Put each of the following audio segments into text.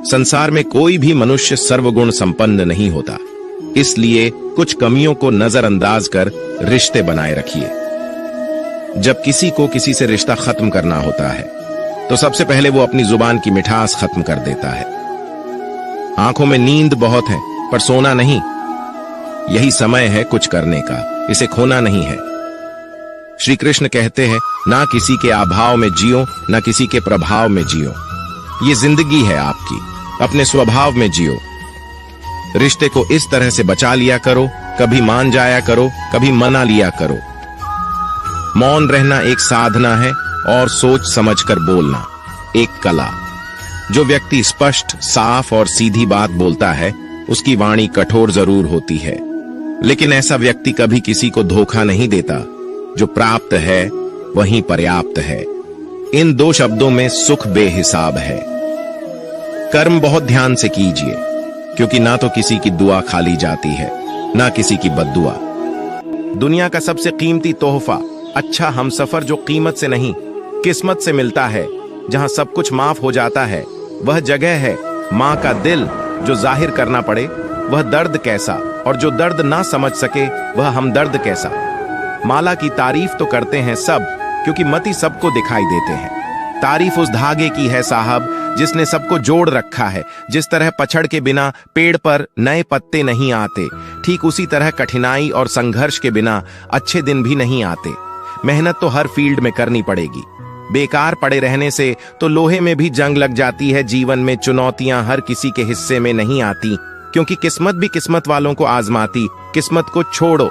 संसार में कोई भी मनुष्य सर्वगुण संपन्न नहीं होता, इसलिए कुछ कमियों को नजरअंदाज कर रिश्ते बनाए रखिए। जब किसी को किसी से रिश्ता खत्म करना होता है तो सबसे पहले वो अपनी जुबान की मिठास खत्म कर देता है। आंखों में नींद बहुत है पर सोना नहीं। यही समय है कुछ करने का, इसे खोना नहीं है। श्री कृष्ण कहते हैं, ना किसी के अभाव में जियो, ना किसी के प्रभाव में जियो। ये जिंदगी है आपकी, अपने स्वभाव में जियो। रिश्ते को इस तरह से बचा लिया करो, कभी मान जाया करो, कभी मना लिया करो। मौन रहना एक साधना है और सोच समझकर बोलना एक कला। जो व्यक्ति स्पष्ट, साफ और सीधी बात बोलता है उसकी वाणी कठोर जरूर होती है, लेकिन ऐसा व्यक्ति कभी किसी को धोखा नहीं देता। जो प्राप्त है वही पर्याप्त है। इन दो शब्दों में सुख बेहिसाब है। कर्म बहुत ध्यान से कीजिए, क्योंकि ना तो किसी की दुआ खाली जाती है, ना किसी की बद्दुआ। दुनिया का सबसे कीमती तोहफा अच्छा हमसफर जो कीमत से नहीं किस्मत से मिलता है, जहां सब कुछ माफ हो जाता है, वह जगह है मां का दिल। जो जाहिर करना पड़े वह दर्द कैसा, और जो दर्द ना समझ सके वह हमदर्द कैसा। माला की तारीफ तो करते हैं सब, क्योंकि मती सबको दिखाई देते हैं। तारीफ उस धागे की है साहब जिसने सबको जोड़ रखा है। जिस तरह पछड़ के बिना पेड़ पर नए पत्ते नहीं आते, ठीक उसी तरह कठिनाई और संघर्ष के बिना अच्छे दिन भी नहीं आते। मेहनत तो हर फील्ड में करनी पड़ेगी। बेकार पड़े रहने से तो लोहे में भी जंग लग जाती है। जीवन में चुनौतियां हर किसी के हिस्से में नहीं आती, क्योंकि किस्मत भी किस्मत वालों को आजमाती। किस्मत को छोड़ो।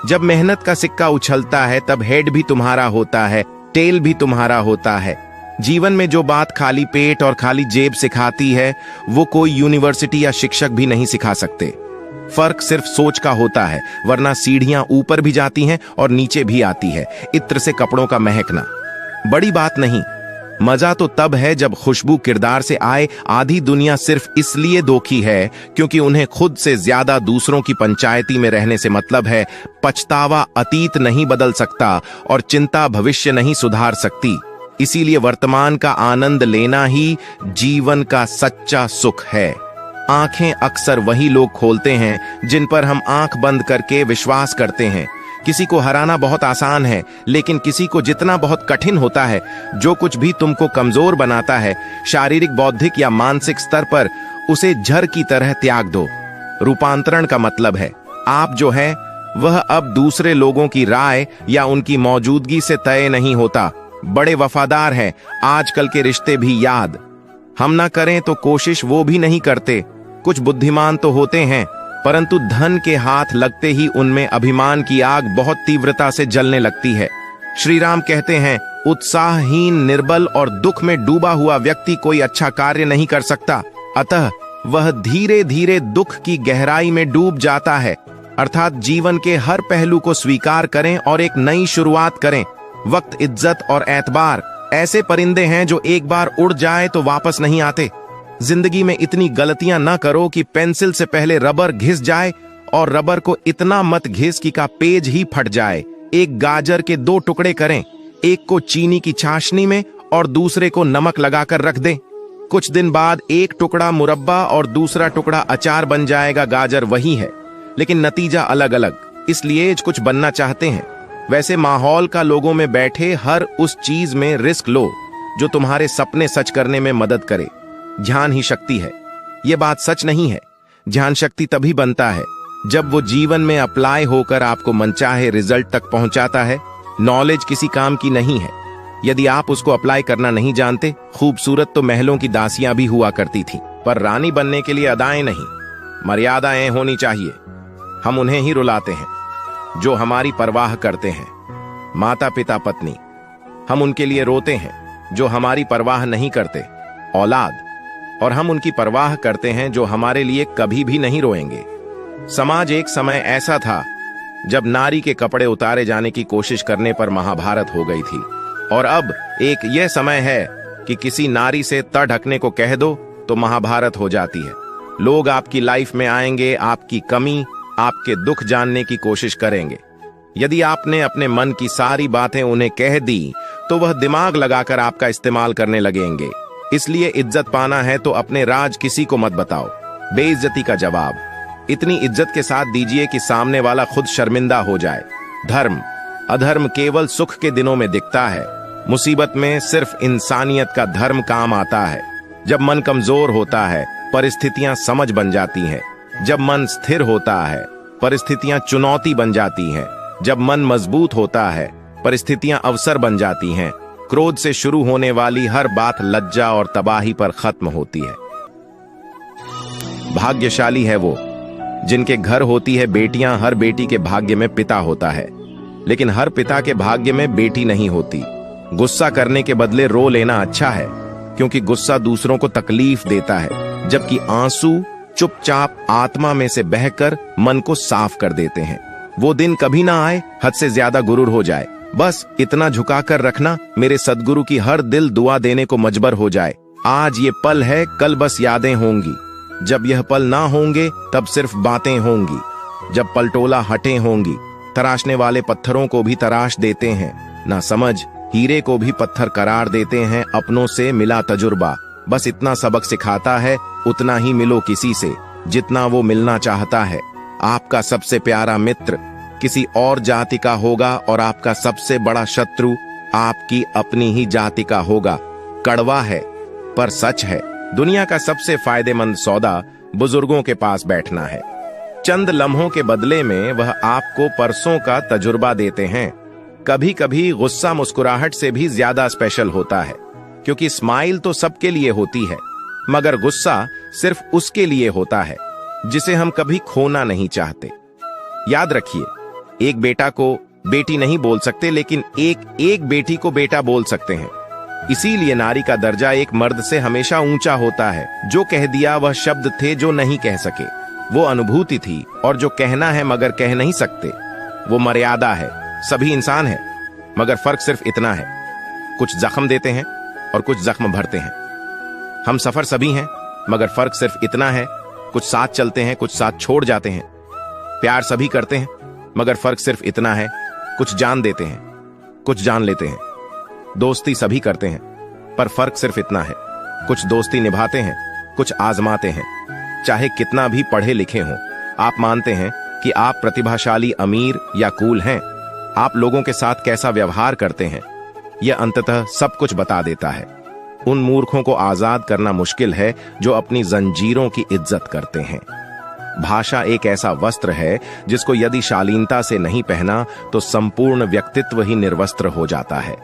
जब मेहनत का सिक्का उछलता है तब हेड भी तुम्हारा होता है, टेल भी तुम्हारा होता है। जीवन में जो बात खाली पेट और खाली जेब सिखाती है, वो कोई यूनिवर्सिटी या शिक्षक भी नहीं सिखा सकते। फर्क सिर्फ सोच का होता है, वरना सीढ़ियां ऊपर भी जाती हैं और नीचे भी आती है। इत्र से कपड़ों का महकना बड़ी बात नहीं। मजा तो तब है जब खुशबू किरदार से आए। आधी दुनिया सिर्फ इसलिए दोखी है क्योंकि उन्हें खुद से ज्यादा दूसरों की पंचायती में रहने से मतलब है। पछतावा अतीत नहीं बदल सकता और चिंता भविष्य नहीं सुधार सकती। इसीलिए वर्तमान का आनंद लेना ही जीवन का सच्चा सुख है। आंखें अक्सर वही लोग खोलते हैं जिन पर हम आंख बंद करके विश्वास करते हैं। किसी को हराना बहुत आसान है, लेकिन किसी को जितना बहुत कठिन होता है। जो कुछ भी तुमको कमजोर बनाता है, शारीरिक, बौद्धिक या मानसिक स्तर पर, उसे झर की तरह त्याग दो। रूपांतरण का मतलब है आप जो है वह अब दूसरे लोगों की राय या उनकी मौजूदगी से तय नहीं होता। बड़े वफादार हैं आजकल के रिश्ते भी याद। हम ना करें तो कोशिश वो भी नहीं करते। कुछ बुद्धिमान तो होते हैं, परंतु धन के हाथ लगते ही उनमें अभिमान की आग बहुत तीव्रता से जलने लगती है। श्री राम कहते हैं, उत्साहहीन, निर्बल और दुख में डूबा हुआ व्यक्ति कोई अच्छा कार्य नहीं कर सकता। अतः वह धीरे धीरे दुख की गहराई में डूब जाता है। अर्थात जीवन के हर पहलू को स्वीकार करें और एक नई शुरुआत करें। वक्त, इज्जत और एतबार ऐसे परिंदे हैं जो एक बार उड़ जाए तो वापस नहीं आते। जिंदगी में इतनी गलतियां ना करो कि पेंसिल से पहले रबर घिस जाए, और रबर को इतना मत घिस कि का पेज ही फट जाए। एक गाजर के दो टुकड़े करें, एक को चीनी की चाशनी में और दूसरे को नमक लगाकर रख दें। कुछ दिन बाद एक टुकड़ा मुरब्बा और दूसरा टुकड़ा अचार बन जाएगा। गाजर वही है, लेकिन नतीजा अलग अलग। इसलिए कुछ बनना चाहते हैं, वैसे माहौल का लोगों में बैठे हर उस चीज में रिस्क लो जो तुम्हारे सपने सच करने में मदद करे। ध्यान ही शक्ति है। यह बात सच नहीं है। ध्यान शक्ति तभी बनता है जब वो जीवन में अप्लाई होकर आपको मनचाहे रिजल्ट तक पहुंचाता है। नॉलेज किसी काम की नहीं है यदि आप उसको अप्लाई करना नहीं जानते। खूबसूरत तो महलों की दासियां भी हुआ करती थी, पर रानी बनने के लिए अदाएं नहीं, मर्यादाएं होनी चाहिए। हम उन्हें ही रुलाते हैं जो हमारी परवाह करते हैं। माता, पिता, पत्नी, हम उनके लिए रोते हैं जो हमारी परवाह नहीं करते। औलाद, और हम उनकी परवाह करते हैं जो हमारे लिए कभी भी नहीं रोएंगे। समाज एक समय ऐसा था जब नारी के कपड़े उतारे जाने की कोशिश करने पर महाभारत हो गई थी, और अब एक यह समय है कि किसी नारी से त ढकने को कह दो तो महाभारत हो जाती है। लोग आपकी लाइफ में आएंगे, आपकी कमी, आपके दुख जानने की कोशिश करेंगे। यदि आपने अपने मन की सारी बातें उन्हें कह दी तो वह दिमाग लगाकर आपका इस्तेमाल करने लगेंगे। इसलिए इज्जत पाना है तो अपने राज किसी को मत बताओ। बेइज्जती का जवाब इतनी इज्जत के साथ दीजिए कि सामने वाला खुद शर्मिंदा हो जाए। धर्म अधर्म केवल सुख के दिनों में दिखता है, मुसीबत में सिर्फ इंसानियत का धर्म काम आता है। जब मन कमजोर होता है परिस्थितियां समझ बन जाती हैं। जब मन स्थिर होता है परिस्थितियां चुनौती बन जाती हैं। जब मन मजबूत होता है परिस्थितियां अवसर बन जाती हैं। क्रोध से शुरू होने वाली हर बात लज्जा और तबाही पर खत्म होती है। भाग्यशाली है वो जिनके घर होती है बेटियां। हर बेटी के भाग्य में पिता होता है, लेकिन हर पिता के भाग्य में बेटी नहीं होती। गुस्सा करने के बदले रो लेना अच्छा है, क्योंकि गुस्सा दूसरों को तकलीफ देता है, जबकि आंसू चुपचाप आत्मा में से बहकर मन को साफ कर देते हैं। वो दिन कभी ना आए हद से ज्यादा गुरूर हो जाए। बस इतना झुकाकर रखना, मेरे सदगुरु की हर दिल दुआ देने को मजबर हो जाए। आज ये पल है, कल बस यादें होंगी। जब यह पल ना होंगे तब सिर्फ बातें होंगी। जब पलटोला हटे होंगी, तराशने वाले पत्थरों को भी तराश देते हैं। ना समझ हीरे को भी पत्थर करार देते हैं। अपनों से मिला तजुर्बा बस इतना सबक सिखाता है, उतना ही मिलो किसी से जितना वो मिलना चाहता है। आपका सबसे प्यारा मित्र किसी और जाति का होगा और आपका सबसे बड़ा शत्रु आपकी अपनी ही जाति का होगा। कड़वा है पर सच है। दुनिया का सबसे फायदेमंद सौदा बुजुर्गों के पास बैठना है। चंद लम्हों के बदले में वह आपको परसों का तजुर्बा देते हैं। कभी कभी गुस्सा मुस्कुराहट से भी ज्यादा स्पेशल होता है, क्योंकि स्माइल तो सबके लिए होती है, मगर गुस्सा सिर्फ उसके लिए होता है जिसे हम कभी खोना नहीं चाहते। याद रखिए, एक बेटा को बेटी नहीं बोल सकते, लेकिन एक बेटी को बेटा बोल सकते हैं। इसीलिए नारी का दर्जा एक मर्द से हमेशा ऊंचा होता है। जो कह दिया वह शब्द थे जो नहीं कह सके, वो अनुभूति थी, और जो कहना है मगर कह नहीं सकते वो मर्यादा है। सभी इंसान हैं, मगर फर्क सिर्फ इतना है, कुछ जख्म देते हैं और कुछ जख्म भरते हैं। हम सफर सभी हैं, मगर फर्क सिर्फ इतना है, कुछ साथ चलते हैं, कुछ साथ छोड़ जाते हैं। प्यार सभी करते हैं, मगर फर्क सिर्फ इतना है, कुछ जान देते हैं, कुछ जान लेते हैं। दोस्ती सभी करते हैं, पर फर्क सिर्फ इतना है, कुछ दोस्ती निभाते हैं, कुछ आजमाते हैं। चाहे कितना भी पढ़े लिखे हों, आप मानते हैं कि आप प्रतिभाशाली, अमीर या कूल हैं। आप लोगों के साथ कैसा व्यवहार करते हैं, यह अंततः सब कुछ बता देता है। उन मूर्खों को आजाद करना मुश्किल है जो अपनी जंजीरों की इज्जत करते हैं। भाषा एक ऐसा वस्त्र है जिसको यदि शालीनता से नहीं पहना तो संपूर्ण व्यक्तित्व ही निर्वस्त्र हो जाता है।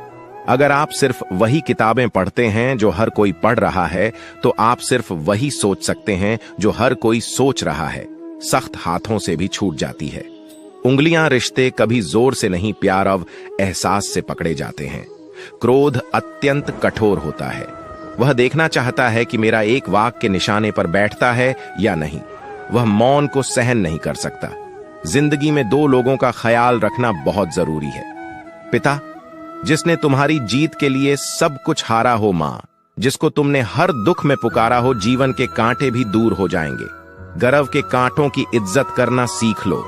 अगर आप सिर्फ वही किताबें पढ़ते हैं जो हर कोई पढ़ रहा है, तो आप सिर्फ वही सोच सकते हैं जो हर कोई सोच रहा है। सख्त हाथों से भी छूट जाती है। उंगलियां रिश्ते कभी जोर से नहीं, प्यार एहसास से पकड़े जाते हैं। क्रोध अत्यंत कठोर होता है। वह देखना चाहता है कि मेरा एक वाक के निशाने पर बैठता है या नहीं। वह मौन को सहन नहीं कर सकता। जिंदगी में दो लोगों का ख्याल रखना बहुत जरूरी है। पिता, जिसने तुम्हारी जीत के लिए सब कुछ हारा हो। मां, जिसको तुमने हर दुख में पुकारा हो। जीवन के कांटे भी दूर हो जाएंगे। गर्व के कांटों की इज्जत करना सीख लो।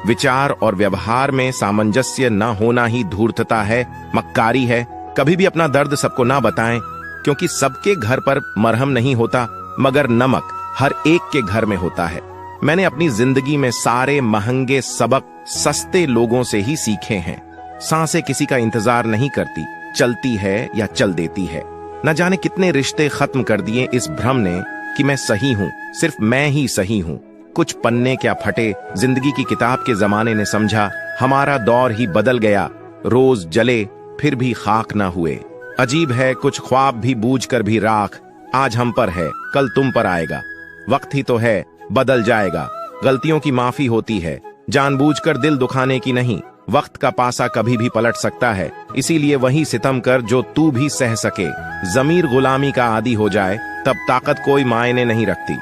विचार और व्यवहार में सामंजस्य न होना ही धूर्तता है, मक्कारी है। कभी भी अपना दर्द सबको ना बताएं, क्योंकि सबके घर पर मरहम नहीं होता, मगर नमक हर एक के घर में होता है। मैंने अपनी जिंदगी में सारे महंगे सबक सस्ते लोगों से ही सीखे हैं। सांसें किसी का इंतजार नहीं करती, चलती है या चल देती है। न जाने कितने रिश्ते खत्म कर दिए इस भ्रम ने कि मैं सही हूं, सिर्फ मैं ही सही हूं। कुछ पन्ने क्या फटे, जिंदगी की किताब के जमाने ने समझा हमारा दौर ही बदल गया। रोज जले फिर भी खाक ना हुए। अजीब है, कुछ ख्वाब भी बूझकर भी राख। आज हम पर है, कल तुम पर आएगा। वक्त ही तो है, बदल जाएगा। गलतियों की माफी होती है, जानबूझकर दिल दुखाने की नहीं। वक्त का पासा कभी भी पलट सकता है, इसीलिए वही सितम कर जो तू भी सह सके। जमीर गुलामी का आदी हो जाए तब ताकत कोई मायने नहीं रखती।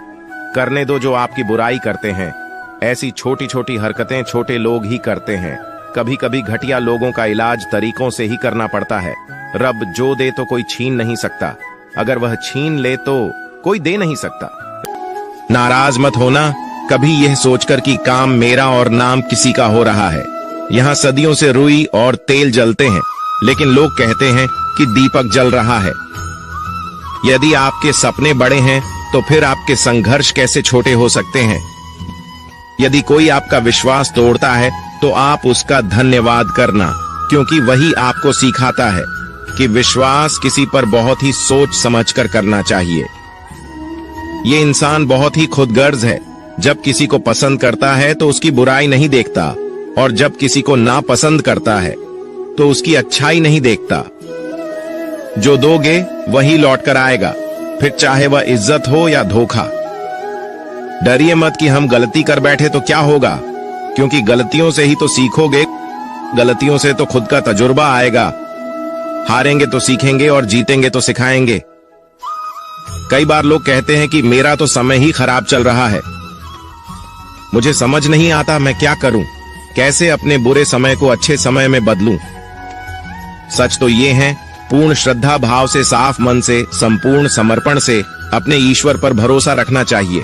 करने दो जो आपकी बुराई करते हैं। ऐसी छोटी छोटी हरकतें छोटे लोग ही करते हैं। कभी कभी घटिया लोगों का इलाज तरीकों से ही करना पड़ता है। रब जो दे तो कोई छीन नहीं सकता, अगर वह छीन ले तो कोई दे नहीं सकता। नाराज मत होना कभी यह सोचकर कि काम मेरा और नाम किसी का हो रहा है। यहाँ सदियों से रुई और तेल जलते हैं, लेकिन लोग कहते हैं कि दीपक जल रहा है। यदि आपके सपने बड़े हैं तो फिर आपके संघर्ष कैसे छोटे हो सकते हैं। यदि कोई आपका विश्वास तोड़ता है तो आप उसका धन्यवाद करना, क्योंकि वही आपको सिखाता है कि विश्वास किसी पर बहुत ही सोच समझकर करना चाहिए। ये इंसान बहुत ही खुदगर्ज है। जब किसी को पसंद करता है तो उसकी बुराई नहीं देखता, और जब किसी को नापसंद करता है तो उसकी अच्छाई नहीं देखता। जो दोगे वही लौट कर आएगा, फिर चाहे वह इज्जत हो या धोखा। डरिए मत कि हम गलती कर बैठे तो क्या होगा, क्योंकि गलतियों से ही तो सीखोगे, गलतियों से तो खुद का तजुर्बा आएगा। हारेंगे तो सीखेंगे और जीतेंगे तो सिखाएंगे। कई बार लोग कहते हैं कि मेरा तो समय ही खराब चल रहा है, मुझे समझ नहीं आता मैं क्या करूं, कैसे अपने बुरे समय को अच्छे समय में बदलूं। सच तो ये है, पूर्ण श्रद्धा भाव से, साफ मन से, संपूर्ण समर्पण से अपने ईश्वर पर भरोसा रखना चाहिए।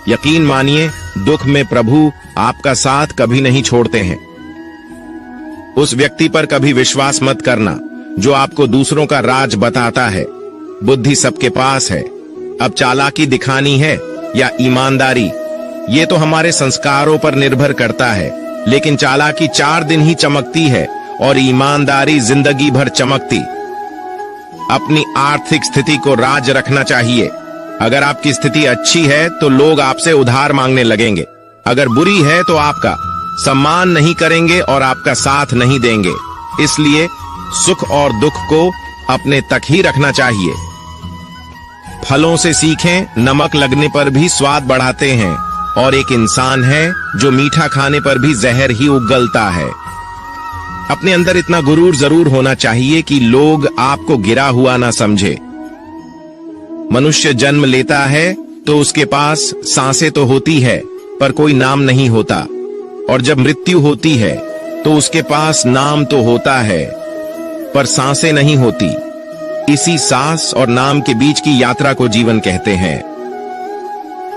यकीन मानिए, दुख में प्रभु आपका साथ कभी नहीं छोड़ते हैं। उस व्यक्ति पर कभी विश्वास मत करना जो आपको दूसरों का राज बताता है। बुद्धि सबके पास है, अब चालाकी दिखानी है या ईमानदारी, ये तो हमारे संस्कारों पर निर्भर करता है। लेकिन चालाकी 4 दिन ही चमकती है और ईमानदारी जिंदगी भर चमकती। अपनी आर्थिक स्थिति को राज रखना चाहिए। अगर आपकी स्थिति अच्छी है तो लोग आपसे उधार मांगने लगेंगे, अगर बुरी है तो आपका सम्मान नहीं करेंगे और आपका साथ नहीं देंगे। इसलिए सुख और दुख को अपने तक ही रखना चाहिए। फलों से सीखें, नमक लगने पर भी स्वाद बढ़ाते हैं, और एक इंसान है जो मीठा खाने पर भी जहर ही उगलता है। अपने अंदर इतना गुरूर जरूर होना चाहिए कि लोग आपको गिरा हुआ ना समझे। मनुष्य जन्म लेता है तो उसके पास सांसें तो होती है पर कोई नाम नहीं होता, और जब मृत्यु होती है तो उसके पास नाम तो होता है पर सांसें नहीं होती। इसी सांस और नाम के बीच की यात्रा को जीवन कहते हैं।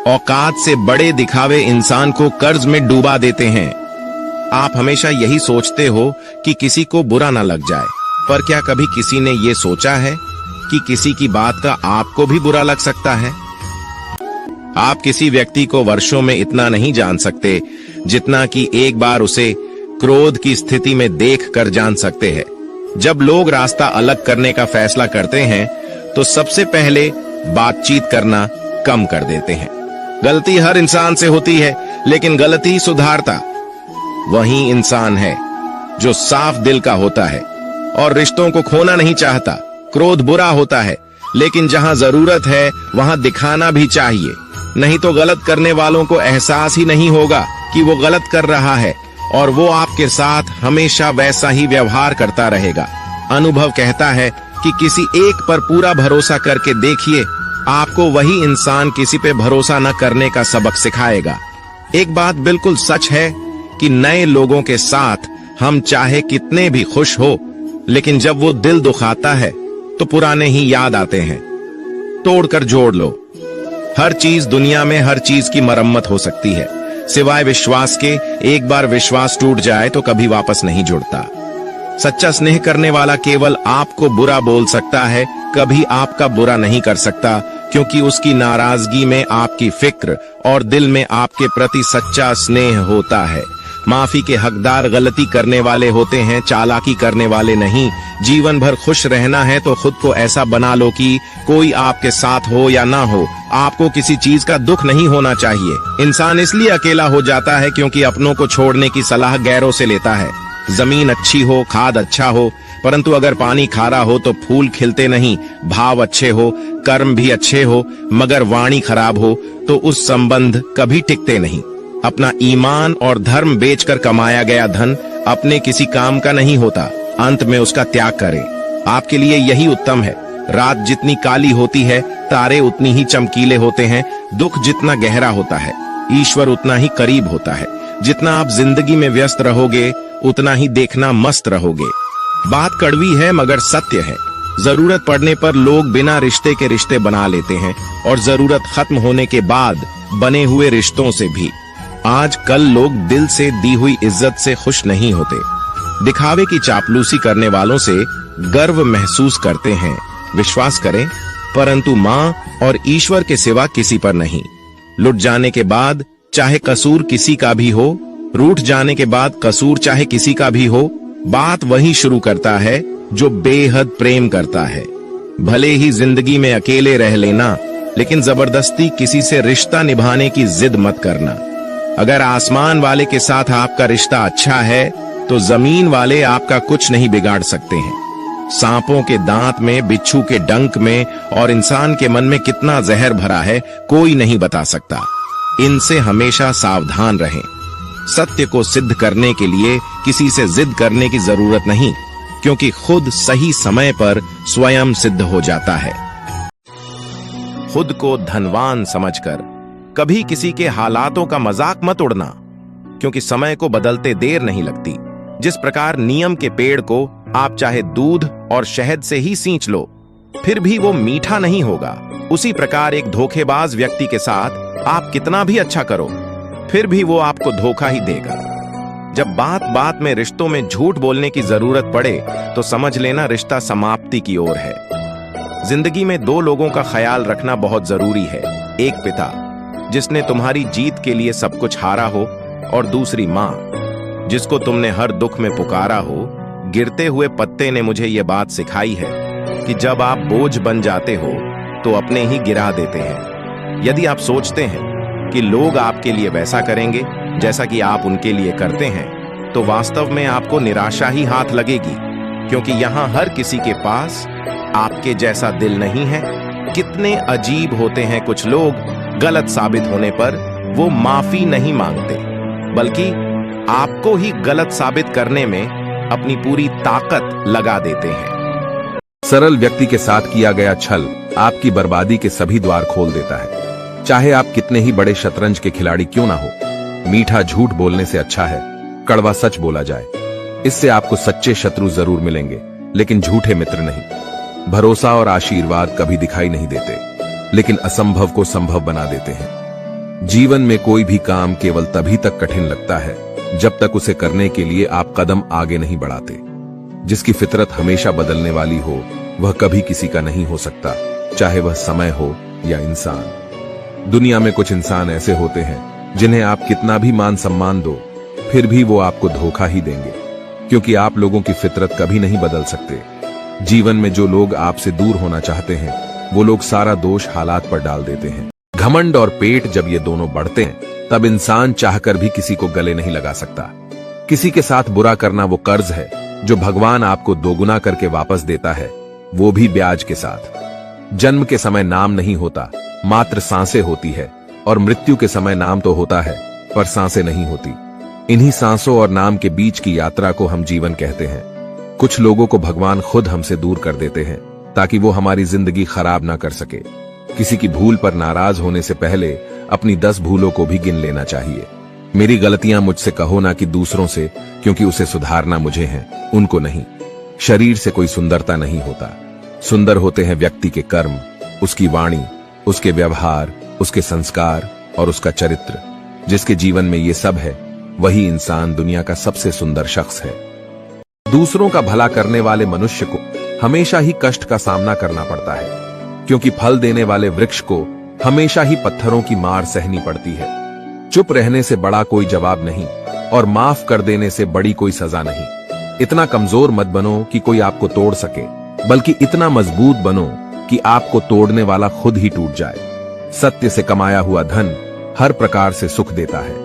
औकात से बड़े दिखावे इंसान को कर्ज में डूबा देते हैं। आप हमेशा यही सोचते हो कि किसी को बुरा ना लग जाए, पर क्या कभी किसी ने ये सोचा है कि किसी की बात का आपको भी बुरा लग सकता है? आप किसी व्यक्ति को वर्षों में इतना नहीं जान सकते जितना कि एक बार उसे क्रोध की स्थिति में देख कर जान सकते हैं। जब लोग रास्ता अलग करने का फैसला करते हैं तो सबसे पहले बातचीत करना कम कर देते हैं। गलती हर इंसान से होती है, लेकिन गलती सुधारता वही इंसान है जो साफ दिल का होता है और रिश्तों को खोना नहीं चाहता। क्रोध बुरा होता है, लेकिन जहां जरूरत है वहां दिखाना भी चाहिए, नहीं तो गलत करने वालों को एहसास ही नहीं होगा कि वो गलत कर रहा है, और वो आपके साथ हमेशा वैसा ही व्यवहार करता रहेगा। अनुभव कहता है कि किसी एक पर पूरा भरोसा करके देखिए, आपको वही इंसान किसी पे भरोसा न करने का सबक सिखाएगा। एक बात बिल्कुल सच है कि नए लोगों के साथ हम चाहे कितने भी खुश हो, लेकिन जब वो दिल दुखाता है तो पुराने ही याद आते हैं। तोड़कर जोड़ लो। हर चीज दुनिया में, हर चीज की मरम्मत हो सकती है सिवाय विश्वास के। एक बार विश्वास टूट जाए तो कभी वापस नहीं जुड़ता। सच्चा स्नेह करने वाला केवल आपको बुरा बोल सकता है, कभी आपका बुरा नहीं कर सकता, क्योंकि उसकी नाराजगी में आपकी फिक्र और दिल में आपके प्रति सच्चा स्नेह होता है। माफी के हकदार गलती करने वाले होते हैं, चालाकी करने वाले नहीं। जीवन भर खुश रहना है तो खुद को ऐसा बना लो कि कोई आपके साथ हो या ना हो, आपको किसी चीज का दुख नहीं होना चाहिए। इंसान इसलिए अकेला हो जाता है क्योंकि अपनों को छोड़ने की सलाह गैरों से लेता है। जमीन अच्छी हो, खाद अच्छा हो, परंतु अगर पानी खारा हो तो फूल खिलते नहीं। भाव अच्छे हो, कर्म भी अच्छे हो, मगर वाणी खराब हो तो उस संबंध कभी टिकते नहीं। अपना ईमान और धर्म बेचकर कमाया गया धन अपने किसी काम का नहीं होता, अंत में उसका त्याग करें। आपके लिए यही उत्तम है। रात जितनी काली होती है, तारे उतनी ही चमकीले होते हैं। दुख जितना गहरा होता है, ईश्वर उतना ही करीब होता है। जितना आप जिंदगी में व्यस्त रहोगे, उतना ही देखना मस्त रहोगे। बात कड़वी है मगर सत्य है। जरूरत पड़ने पर लोग बिना रिश्ते के रिश्ते बना लेते हैं, और जरूरत खत्म होने के बाद बने हुए रिश्तों से भी। आज कल लोग दिल से दी हुई इज्जत से खुश नहीं होते। दिखावे की चापलूसी करने वालों से गर्व महसूस करते हैं। विश्वास करें, परंतु माँ और ईश्वर के सिवा किसी पर नहीं। लुट जाने के बाद चाहे कसूर किसी का भी हो, रूठ जाने के बाद कसूर चाहे किसी का भी हो, बात वही शुरू करता है जो बेहद प्रेम करता है। भले ही जिंदगी में अकेले रह लेना, लेकिन जबरदस्ती किसी से रिश्ता निभाने की जिद मत करना। अगर आसमान वाले के साथ आपका रिश्ता अच्छा है तो जमीन वाले आपका कुछ नहीं बिगाड़ सकते हैं। सांपों के दांत में, बिच्छू के डंक में और इंसान के मन में कितना जहर भरा है कोई नहीं बता सकता। इनसे हमेशा सावधान रहें। सत्य को सिद्ध करने के लिए किसी से जिद करने की जरूरत नहीं, क्योंकि खुद सही समय पर स्वयं सिद्ध हो जाता है। खुद को धनवान समझकर कभी किसी के हालातों का मजाक मत उड़ना, क्योंकि समय को बदलते देर नहीं लगती। जिस प्रकार नियम के पेड़ को आप चाहे दूध और शहद से ही सींच लो, फिर भी वो मीठा नहीं होगा, उसी प्रकार एक धोखेबाज व्यक्ति के साथ आप कितना भी अच्छा करो, फिर भी वो आपको धोखा ही देगा। जब बात बात में रिश्तों में झूठ बोलने की जरूरत पड़े तो समझ लेना रिश्ता समाप्ति की ओर है। जिंदगी में दो लोगों का ख्याल रखना बहुत जरूरी है। एक पिता जिसने तुम्हारी जीत के लिए सब कुछ हारा हो, और दूसरी माँ जिसको तुमने हर दुख में पुकारा हो। गिरते हुए पत्ते ने मुझे ये बात सिखाई है कि जब आप बोझ बन जाते हो तो अपने ही गिरा देते हैं। यदि आप सोचते हैं कि लोग आपके लिए वैसा करेंगे जैसा कि आप उनके लिए करते हैं, तो वास्तव में आपको निराशा ही हाथ लगेगी, क्योंकि यहाँ हर किसी के पास आपके जैसा दिल नहीं है। कितने अजीब होते हैं कुछ लोग, गलत साबित होने पर वो माफी नहीं मांगते, बल्कि आपको ही गलत साबित करने में अपनी पूरी ताकत लगा देते हैं। सरल व्यक्ति के साथ किया गया छल आपकी बर्बादी के सभी द्वार खोल देता है। चाहे आप कितने ही बड़े शतरंज के खिलाड़ी क्यों ना हो, मीठा झूठ बोलने से अच्छा है कड़वा सच बोला जाए। इससे आपको सच्चे शत्रु जरूर मिलेंगे, लेकिन झूठे मित्र नहीं। भरोसा और आशीर्वाद कभी दिखाई नहीं देते, लेकिन असंभव को संभव बना देते हैं। जीवन में कोई भी काम केवल तभी तक कठिन लगता है जब तक उसे करने के लिए आप कदम आगे नहीं बढ़ाते। जिसकी फितरत हमेशा बदलने वाली हो, वह कभी किसी का नहीं हो सकता, चाहे वह समय हो या इंसान। दुनिया में कुछ इंसान ऐसे होते हैं जिन्हें आप कितना भी मान सम्मान दो, फिर भी वो आपको धोखा ही देंगे, क्योंकि आप लोगों की फितरत कभी नहीं बदल सकते। जीवन में जो लोग आपसे दूर होना चाहते हैं, वो लोग सारा दोष हालात पर डाल देते हैं। घमंड और पेट जब ये दोनों बढ़ते हैं, तब इंसान चाहकर भी किसी को गले नहीं लगा सकता। किसी के साथ बुरा करना वो कर्ज है जो भगवान आपको दोगुना करके वापस देता है, वो भी ब्याज के साथ। जन्म के समय नाम नहीं होता, मात्र सांसें होती है, और मृत्यु के समय नाम तो होता है पर सांसें नहीं होती। इन्हीं सांसों और नाम के बीच की यात्रा को हम जीवन कहते हैं। कुछ लोगों को भगवान खुद हमसे दूर कर देते हैं ताकि वो हमारी जिंदगी खराब ना कर सके। किसी की भूल पर नाराज होने से पहले अपनी 10 भूलों को भी गिन लेना चाहिए। मेरी गलतियां मुझसे कहो ना कि दूसरों से, क्योंकि उसे सुधारना मुझे है, उनको नहीं। शरीर से कोई सुंदरता नहीं होता, सुंदर होते हैं व्यक्ति के कर्म, उसकी वाणी, उसके व्यवहार, उसके संस्कार और उसका चरित्र। जिसके जीवन में ये सब है, वही इंसान दुनिया का सबसे सुंदर शख्स है। दूसरों का भला करने वाले मनुष्य को हमेशा ही कष्ट का सामना करना पड़ता है, क्योंकि फल देने वाले वृक्ष को हमेशा ही पत्थरों की मार सहनी पड़ती है। चुप रहने से बड़ा कोई जवाब नहीं, और माफ कर देने से बड़ी कोई सजा नहीं। इतना कमजोर मत बनो कि कोई आपको तोड़ सके, बल्कि इतना मजबूत बनो कि आपको तोड़ने वाला खुद ही टूट जाए। सत्य से कमाया हुआ धन हर प्रकार से सुख देता है,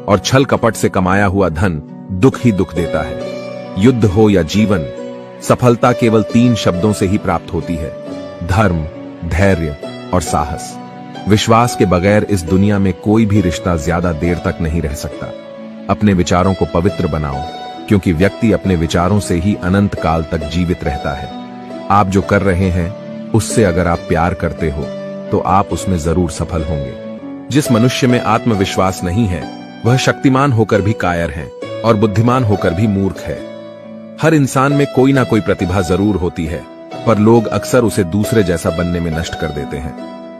और छल कपट से कमाया हुआ धन दुख ही दुख देता है। युद्ध हो या जीवन, सफलता केवल 3 शब्दों से ही प्राप्त होती है: धर्म, धैर्य और साहस। विश्वास के बगैर इस दुनिया में कोई भी रिश्ता ज्यादा देर तक नहीं रह सकता। अपने विचारों को पवित्र बनाओ, क्योंकि व्यक्ति अपने विचारों से ही अनंत काल तक जीवित रहता है। आप जो कर रहे हैं, उससे अगर आप प्यार करते हो तो आप उसमें जरूर सफल होंगे। जिस मनुष्य में आत्मविश्वास नहीं है, वह शक्तिमान होकर भी कायर है और बुद्धिमान होकर भी मूर्ख है। हर इंसान में कोई ना कोई प्रतिभा जरूर होती है, पर लोग अक्सर उसे दूसरे जैसा बनने में नष्ट कर देते हैं।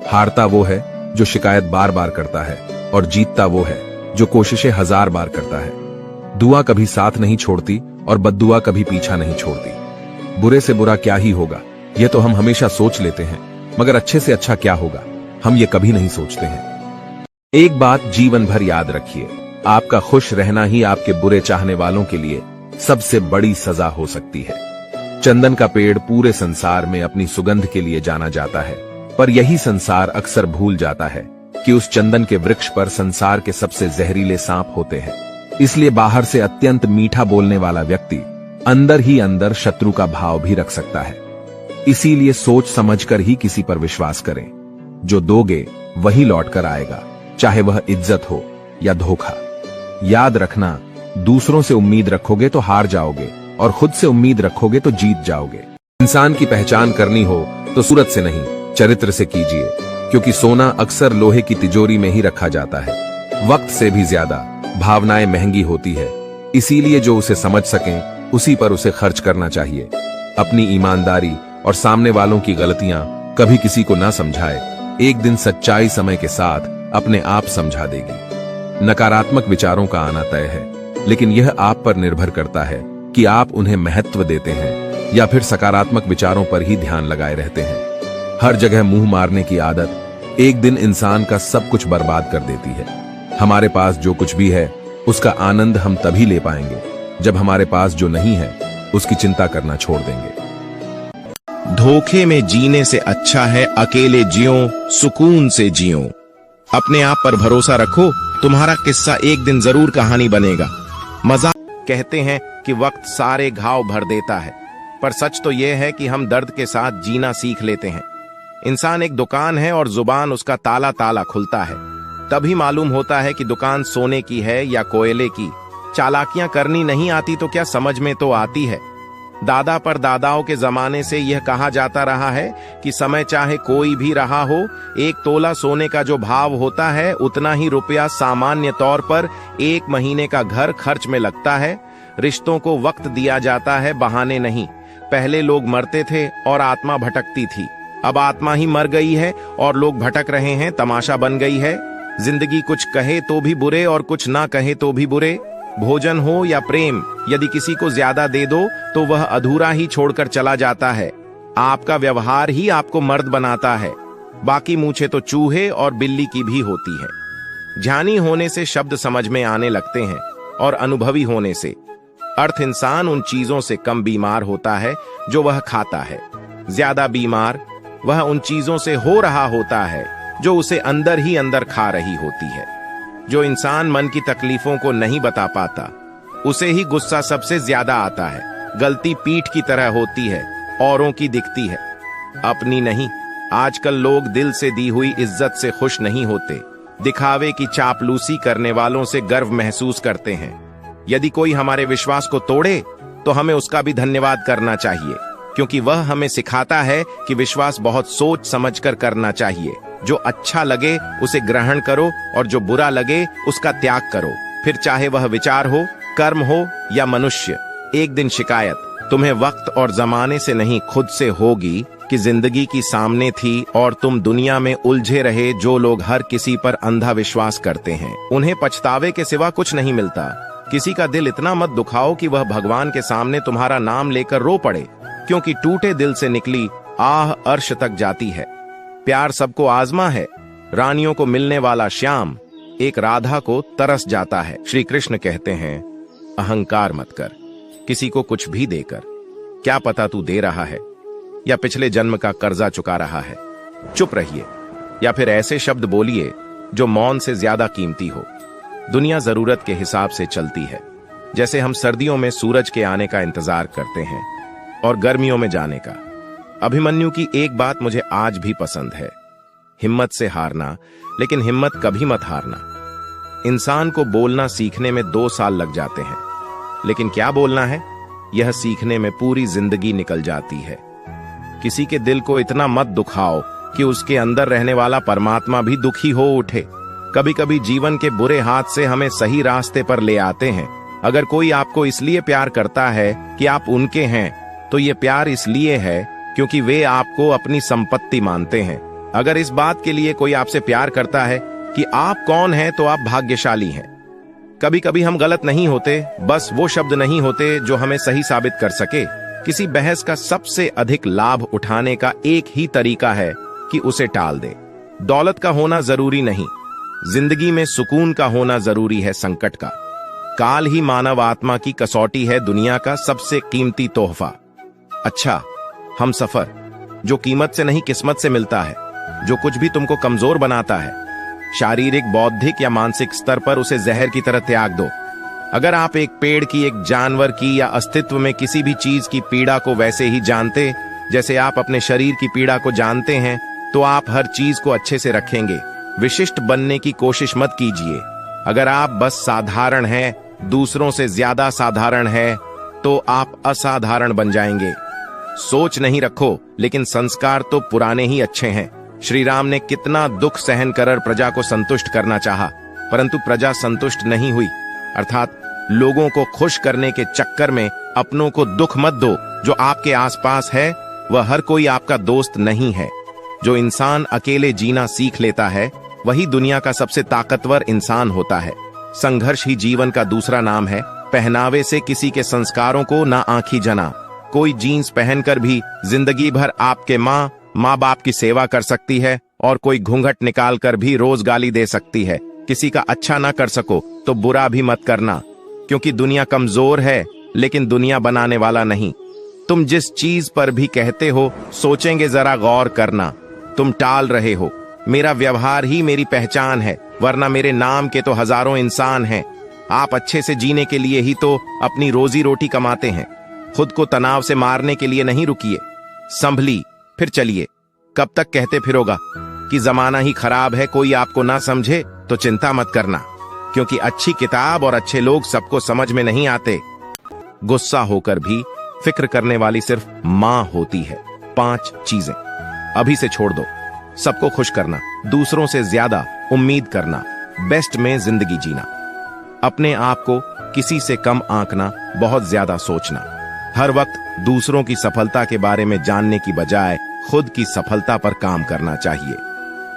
हारता वो है जो शिकायत बार बार करता है, और जीतता वो है जो कोशिशें 1000 बार करता है। दुआ कभी साथ नहीं छोड़ती और बद्दुआ कभी पीछा नहीं छोड़ती। बुरे से बुरा क्या ही होगा, यह तो हम हमेशा सोच लेते हैं, मगर अच्छे से अच्छा क्या होगा, हम ये कभी नहीं सोचते हैं। एक बात जीवन भर याद रखिए, आपका खुश रहना ही आपके बुरे चाहने वालों के लिए सबसे बड़ी सजा हो सकती है। चंदन का पेड़ पूरे संसार में अपनी सुगंध के लिए जाना जाता है, पर यही संसार अक्सर भूल जाता है कि उस चंदन के वृक्ष पर संसार के सबसे जहरीले सांप होते हैं। इसलिए बाहर से अत्यंत मीठा बोलने वाला व्यक्ति अंदर ही अंदर शत्रु का भाव भी रख सकता है। इसीलिए सोच समझकर ही किसी पर विश्वास करें। जो दोगे वही लौट कर आएगा, चाहे वह इज्जत हो या धोखा। याद रखना, दूसरों से उम्मीद रखोगे तो हार जाओगे और खुद से उम्मीद रखोगे तो जीत जाओगे। इंसान की पहचान करनी हो तो सूरत से नहीं, चरित्र से कीजिए, क्योंकि सोना अक्सर लोहे की तिजोरी में ही रखा जाता है। वक्त से भी ज्यादा भावनाएं महंगी होती है, इसीलिए जो उसे समझ सकें उसी पर उसे खर्च करना चाहिए। अपनी ईमानदारी और सामने वालों की गलतियां कभी किसी को ना समझाए। एक दिन सच्चाई समय के साथ अपने आप समझा देगी। नकारात्मक विचारों का आना तय है, लेकिन यह आप पर निर्भर करता है कि आप उन्हें महत्व देते हैं या फिर सकारात्मक विचारों पर ही ध्यान लगाए रहते हैं। हर जगह मुंह मारने की आदत एक दिन इंसान का सब कुछ बर्बाद कर देती है। हमारे पास जो कुछ भी है उसका आनंद हम तभी ले पाएंगे जब हमारे पास जो नहीं है उसकी चिंता करना छोड़ देंगे। धोखे में जीने से अच्छा है अकेले जियो, सुकून से जियो। अपने आप पर भरोसा रखो, तुम्हारा किस्सा एक दिन जरूर कहानी बनेगा। मजाक कहते हैं कि वक्त सारे घाव भर देता है, पर सच तो यह है कि हम दर्द के साथ जीना सीख लेते हैं। इंसान एक दुकान है और जुबान उसका ताला ताला खुलता है, तभी मालूम होता है कि दुकान सोने की है या कोयले की। चालाकियां करनी नहीं आती तो क्या समझ में तो आती है। दादा पर दादाओं के जमाने से यह कहा जाता रहा है कि समय चाहे कोई भी रहा हो, एक तोला सोने का जो भाव होता है उतना ही रुपया सामान्य तौर पर एक महीने का घर खर्च में लगता है। रिश्तों को वक्त दिया जाता है, बहाने नहीं। पहले लोग मरते थे और आत्मा भटकती थी, अब आत्मा ही मर गई है और लोग भटक रहे हैं, तमाशा बन गई है। जिंदगी कुछ कहे तो भी बुरे और कुछ ना कहे तो भी बुरे। भोजन हो या प्रेम, यदि किसी को ज्यादा दे दो तो वह अधूरा ही छोड़कर चला जाता है। आपका व्यवहार ही आपको मर्द बनाता है। बाकी मूछें तो चूहे और बिल्ली की भी होती है। ज्ञानी होने से शब्द समझ में आने लगते हैं और अनुभवी होने से अर्थ इंसान उन चीजों से कम बीमार होता है जो वह खाता है। ज्यादा बीमार वह उन चीजों से हो रहा होता है जो उसे अंदर ही अंदर खा रही होती है। जो इंसान मन की तकलीफों को नहीं बता पाता उसे ही गुस्सा सबसे ज्यादा आता है। गलती पीठ की तरह होती है, औरों की दिखती है, अपनी नहीं। आजकल लोग दिल से दी हुई इज्जत से खुश नहीं होते, दिखावे की चापलूसी करने वालों से गर्व महसूस करते हैं। यदि कोई हमारे विश्वास को तोड़े तो हमें उसका भी धन्यवाद करना चाहिए, क्योंकि वह हमें सिखाता है कि विश्वास बहुत सोच समझकर करना चाहिए। जो अच्छा लगे उसे ग्रहण करो और जो बुरा लगे उसका त्याग करो, फिर चाहे वह विचार हो, कर्म हो या मनुष्य। एक दिन शिकायत तुम्हें वक्त और जमाने से नहीं खुद से होगी कि जिंदगी की सामने थी और तुम दुनिया में उलझे रहे। जो लोग हर किसी पर अंधा विश्वास करते हैं उन्हें पछतावे के सिवा कुछ नहीं मिलता। किसी का दिल इतना मत दुखाओ कि वह भगवान के सामने तुम्हारा नाम लेकर रो पड़े, क्योंकि टूटे दिल से निकली आह अर्श तक जाती है। प्यार सबको आजमा है, रानियों को मिलने वाला श्याम एक राधा को तरस जाता है। श्री कृष्ण कहते हैं, अहंकार मत कर किसी को कुछ भी देकर। क्या पता तू दे रहा है या पिछले जन्म का कर्जा चुका रहा है। चुप रहिए या फिर ऐसे शब्द बोलिए जो मौन से ज्यादा कीमती हो। दुनिया जरूरत के हिसाब से चलती है, जैसे हम सर्दियों में सूरज के आने का इंतजार करते हैं और गर्मियों में जाने का। अभिमन्यु की एक बात मुझे आज भी पसंद है, हिम्मत से हारना, लेकिन हिम्मत कभी मत हारना। इंसान को बोलना सीखने में 2 साल लग जाते हैं, लेकिन क्या बोलना है यह सीखने में पूरी जिंदगी निकल जाती है। किसी के दिल को इतना मत दुखाओ कि उसके अंदर रहने वाला परमात्मा भी दुखी हो उठे। कभी कभी जीवन के बुरे हाथ से हमें सही रास्ते पर ले आते हैं। अगर कोई आपको इसलिए प्यार करता है कि आप उनके हैं, तो ये प्यार इसलिए है क्योंकि वे आपको अपनी संपत्ति मानते हैं। अगर इस बात के लिए कोई आपसे प्यार करता है कि आप कौन हैं, तो आप भाग्यशाली हैं। कभी कभी हम गलत नहीं होते, बस वो शब्द नहीं होते जो हमें सही साबित कर सके। किसी बहस का सबसे अधिक लाभ उठाने का एक ही तरीका है, कि उसे टाल दे। दौलत का होना जरूरी नहीं, जिंदगी में सुकून का होना जरूरी है संकट का। काल ही मानव आत्मा की कसौटी है, दुनिया का सबसे कीमती तोहफा। अच्छा, हम सफर जो कीमत से नहीं किस्मत से मिलता है, जो कुछ भी तुमको कमजोर बनाता है, शारीरिक, बौद्धिक या मानसिक स्तर पर, उसे जहर की तरह त्याग दो। अगर आप एक पेड़ की, एक जानवर की या अस्तित्व में किसी भी चीज की पीड़ा को वैसे ही जानते जैसे आप अपने शरीर की पीड़ा को जानते हैं, तो आप हर चीज को अच्छे से रखेंगे। विशिष्ट बनने की कोशिश मत कीजिए। अगर आप बस साधारण हैं, दूसरों से ज्यादा साधारण है, तो आप असाधारण बन जाएंगे। सोच नहीं रखो, लेकिन संस्कार तो पुराने ही अच्छे हैं। श्री राम ने कितना दुख सहन कर प्रजा को संतुष्ट करना चाहा, परंतु प्रजा संतुष्ट नहीं हुई। अर्थात लोगों को खुश करने के चक्कर में अपनों को दुख मत दो। जो आपके आसपास है वह हर कोई आपका दोस्त नहीं है। जो इंसान अकेले जीना सीख लेता है वही दुनिया का सबसे ताकतवर इंसान होता है। संघर्ष ही जीवन का दूसरा नाम है। पहनावे से किसी के संस्कारों को ना आंखी जना। कोई जीन्स पहनकर भी जिंदगी भर आपके माँ बाप की सेवा कर सकती है, और कोई घूंघट निकालकर भी रोज गाली दे सकती है। किसी का अच्छा ना कर सको तो बुरा भी मत करना, क्योंकि दुनिया कमजोर है, लेकिन दुनिया बनाने वाला नहीं। तुम जिस चीज पर भी कहते हो, सोचेंगे जरा गौर करना। तुम टाल रहे हो। मेरा व्यवहार ही मेरी पहचान है, वरना मेरे नाम के तो हजारों इंसान हैं। आप अच्छे से जीने के लिए ही तो अपनी रोजी रोटी कमाते हैं। खुद को तनाव से मारने के लिए नहीं रुकिए। संभली फिर चलिए। कब तक कहते फिरोगा कि जमाना ही खराब है, कोई आपको ना समझे तो चिंता मत करना, क्योंकि अच्छी किताब और अच्छे लोग सबको समझ में नहीं आते। गुस्सा होकर भी फिक्र करने वाली सिर्फ मां होती है। 5 चीजें अभी से छोड़ दो। सबको खुश करना, दूसरों से ज्यादा उम्मीद करना, बेस्ट में जिंदगी जीना, अपने आप को किसी से कम आंकना, बहुत ज्यादा सोचना, हर वक्त दूसरों की सफलता के बारे में जानने की बजाय खुद की सफलता पर काम करना चाहिए।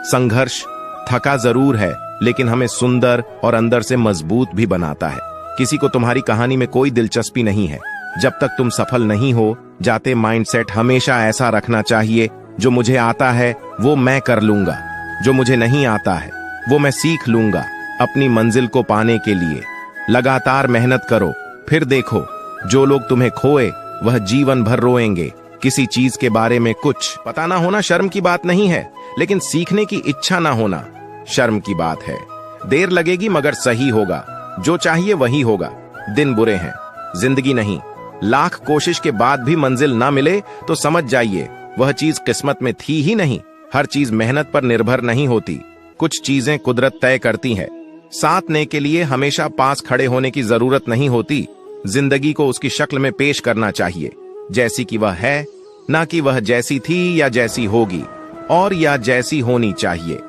संघर्ष थका जरूर है, लेकिन हमें सुंदर और अंदर से मजबूत भी बनाता है। किसी को तुम्हारी कहानी में कोई दिलचस्पी नहीं है जब तक तुम सफल नहीं हो जाते। माइंडसेट हमेशा ऐसा रखना चाहिए, जो मुझे आता है वो मैं कर लूंगा, जो मुझे नहीं आता है वो मैं सीख लूंगा। अपनी मंजिल को पाने के लिए लगातार मेहनत करो, फिर देखो जो लोग तुम्हें खोए वह जीवन भर रोएंगे। किसी चीज के बारे में कुछ पता ना होना शर्म की बात नहीं है, लेकिन सीखने की इच्छा ना होना शर्म की बात है। देर लगेगी मगर सही होगा। जो चाहिए वही होगा। दिन बुरे हैं, जिंदगी नहीं। लाख कोशिश के बाद भी मंजिल ना मिले तो समझ जाइए वह चीज किस्मत में थी ही नहीं। हर चीज मेहनत पर निर्भर नहीं होती। कुछ चीजें कुदरत तय करती है। साथ ने के लिए हमेशा पास खड़े होने की जरूरत नहीं होती। जिंदगी को उसकी शक्ल में पेश करना चाहिए, जैसी कि वह है, ना कि वह जैसी थी या जैसी होगी और या जैसी होनी चाहिए।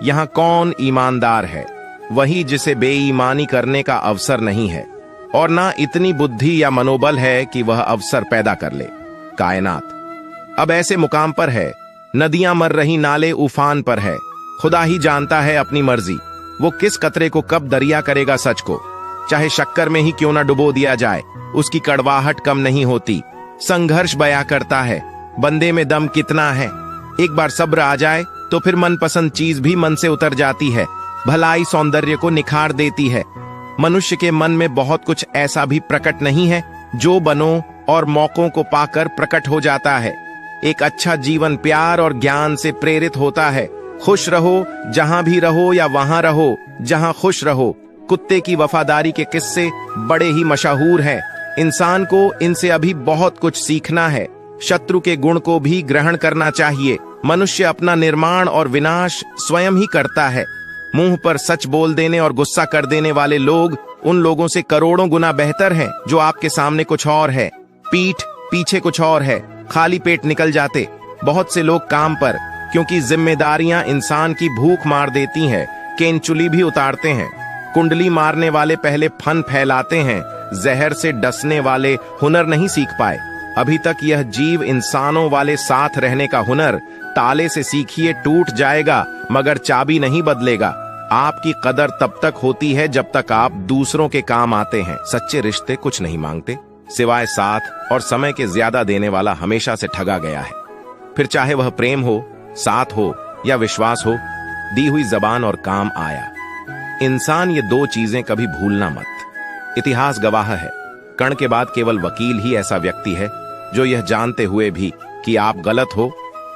यहाँ कौन ईमानदार है? वही जिसे बेईमानी करने का अवसर नहीं है, और ना इतनी बुद्धि या मनोबल है कि वह अवसर पैदा कर ले। कायनात अब ऐसे मुकाम पर है, नदियां मर रही, नाले उफान पर है। खुदा ही जानता है अपनी मर्जी, वो किस कतरे को कब दरिया करेगा सच को। चाहे शक्कर में ही क्यों ना डुबो दिया जाए, उसकी कड़वाहट कम नहीं होती। संघर्ष बया करता है, बंदे में दम कितना है। एक बार सब्र आ जाए तो फिर मनपसंद चीज भी मन से उतर जाती है। भलाई सौंदर्य को निखार देती है। मनुष्य के मन में बहुत कुछ ऐसा भी प्रकट नहीं है जो बनों और मौकों को पाकर प्रकट हो जाता है। एक अच्छा जीवन प्यार और ज्ञान से प्रेरित होता है। खुश रहो जहां भी रहो, या वहां रहो जहां खुश रहो। कुत्ते की वफादारी के किस्से बड़े ही मशहूर हैं। इंसान को इनसे अभी बहुत कुछ सीखना है। शत्रु के गुण को भी ग्रहण करना चाहिए। मनुष्य अपना निर्माण और विनाश स्वयं ही करता है। मुंह पर सच बोल देने और गुस्सा कर देने वाले लोग उन लोगों से करोड़ों गुना बेहतर हैं जो आपके सामने कुछ और है, पीठ पीछे कुछ और है। खाली पेट निकल जाते बहुत से लोग काम पर, क्योंकि जिम्मेदारियां इंसान की भूख मार देती हैं, केंचुली भी उतारते हैं। कुंडली मारने वाले पहले फन फैलाते हैं, जहर से डसने वाले हुनर नहीं सीख पाए। अभी तक यह जीव इंसानों वाले साथ रहने का हुनर ताले से सीखिए, टूट जाएगा मगर चाबी नहीं बदलेगा। आपकी कदर तब तक होती है जब तक आप दूसरों के काम आते हैं। सच्चे रिश्ते कुछ नहीं मांगते सिवाय साथ और समय के ज्यादा देने वाला हमेशा से ठगा गया है। फिर चाहे वह प्रेम हो साथ हो या विश्वास हो, दी हुई जबान और काम आया। इंसान ये दो चीजें कभी भूलना मत। इतिहास गवाह है, कर्ण के बाद केवल वकील ही ऐसा व्यक्ति है जो यह जानते हुए भी कि आप गलत हो,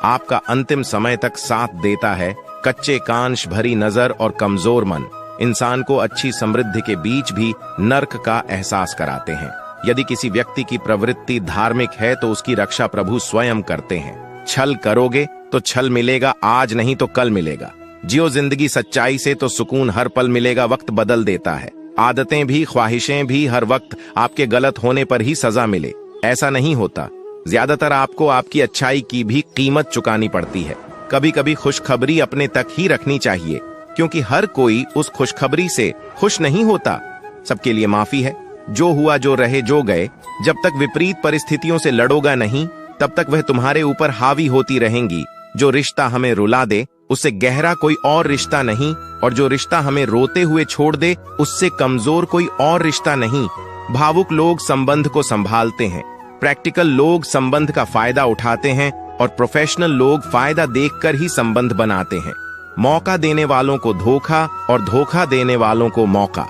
आपका अंतिम समय तक साथ देता है। कच्चे कांच, भरी नजर और कमजोर मन इंसान को अच्छी समृद्धि के बीच भी नर्क का एहसास कराते हैं। यदि किसी व्यक्ति की प्रवृत्ति धार्मिक है तो उसकी रक्षा प्रभु स्वयं करते हैं। छल करोगे तो छल मिलेगा, आज नहीं तो कल मिलेगा। जियो जिंदगी सच्चाई से तो सुकून हर पल मिलेगा। वक्त बदल देता है, आदतें भी, ख्वाहिशें भी। हर वक्त आपके गलत होने पर ही सजा मिले, ऐसा नहीं होता। ज्यादातर आपको आपकी अच्छाई की भी कीमत चुकानी पड़ती है। कभी कभी खुशखबरी अपने तक ही रखनी चाहिए, क्योंकि हर कोई उस खुशखबरी से खुश नहीं होता। सबके लिए माफी है, जो हुआ जो रहे जो गए। जब तक विपरीत परिस्थितियों से लड़ोगा नहीं, तब तक वह तुम्हारे ऊपर हावी होती रहेंगी। जो रिश्ता हमें रुला दे उससे गहरा कोई और रिश्ता नहीं, और जो रिश्ता हमें रोते हुए छोड़ दे उससे कमजोर कोई और रिश्ता नहीं। भावुक लोग संबंध को संभालते हैं, प्रैक्टिकल लोग संबंध का फायदा उठाते हैं, और प्रोफेशनल लोग फायदा देखकर ही संबंध बनाते हैं। मौका देने वालों को धोखा और धोखा देने वालों को मौका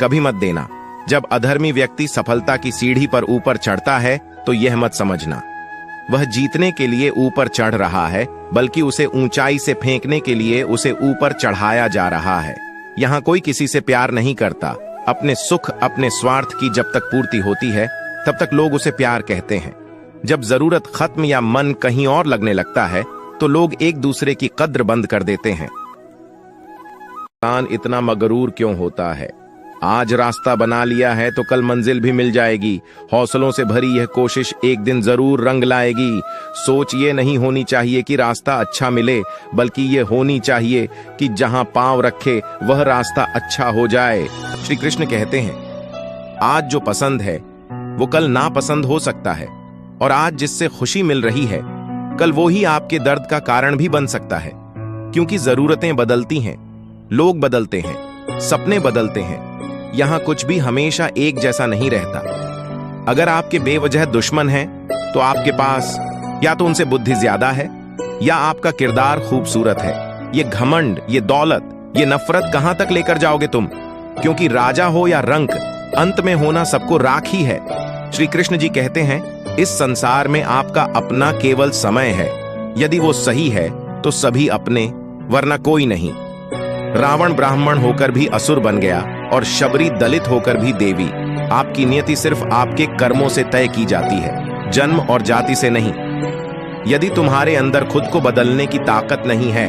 कभी मत देना। जब अधर्मी व्यक्ति सफलता की सीढ़ी पर ऊपर चढ़ता है तो यह मत समझना वह जीतने के लिए ऊपर चढ़ रहा है, बल्कि उसे ऊंचाई से फेंकने के लिए उसे ऊपर चढ़ाया जा रहा है। यहाँ कोई किसी से प्यार नहीं करता। अपने सुख, अपने स्वार्थ की जब तक पूर्ति होती है तब तक लोग उसे प्यार कहते हैं। जब जरूरत खत्म या मन कहीं और लगने लगता है तो लोग एक दूसरे की कद्र बंद कर देते हैं। इंसान इतना मगरूर क्यों होता है? आज रास्ता बना लिया है तो कल मंजिल भी मिल जाएगी। हौसलों से भरी यह कोशिश एक दिन जरूर रंग लाएगी। सोच ये नहीं होनी चाहिए कि रास्ता अच्छा मिले, बल्कि ये होनी चाहिए कि जहां पांव रखे वह रास्ता अच्छा हो जाए। श्री कृष्ण कहते हैं, आज जो पसंद है वो कल नापसंद हो सकता है, और आज जिससे खुशी मिल रही है कल वो ही आपके दर्द का कारण भी बन सकता है। क्योंकि जरूरतें बदलती हैं, लोग बदलते हैं, सपने बदलते हैं। यहां कुछ भी हमेशा एक जैसा नहीं रहता। अगर आपके बेवजह दुश्मन हैं, तो आपके पास या तो उनसे बुद्धि ज्यादा है या आपका किरदार खूबसूरत है। ये घमंड, ये दौलत, ये नफरत कहां तक लेकर जाओगे तुम? क्योंकि राजा हो या रंक, अंत में होना सबको राख ही है। श्री कृष्ण जी कहते हैं, इस संसार में आपका अपना केवल समय है। यदि वो सही है तो सभी अपने, वरना कोई नहीं। रावण ब्राह्मण होकर भी असुर बन गया और शबरी दलित होकर भी देवी। आपकी नियति सिर्फ आपके कर्मों से तय की जाती है, जन्म और जाति से नहीं। यदि तुम्हारे अंदर खुद को बदलने की ताकत नहीं है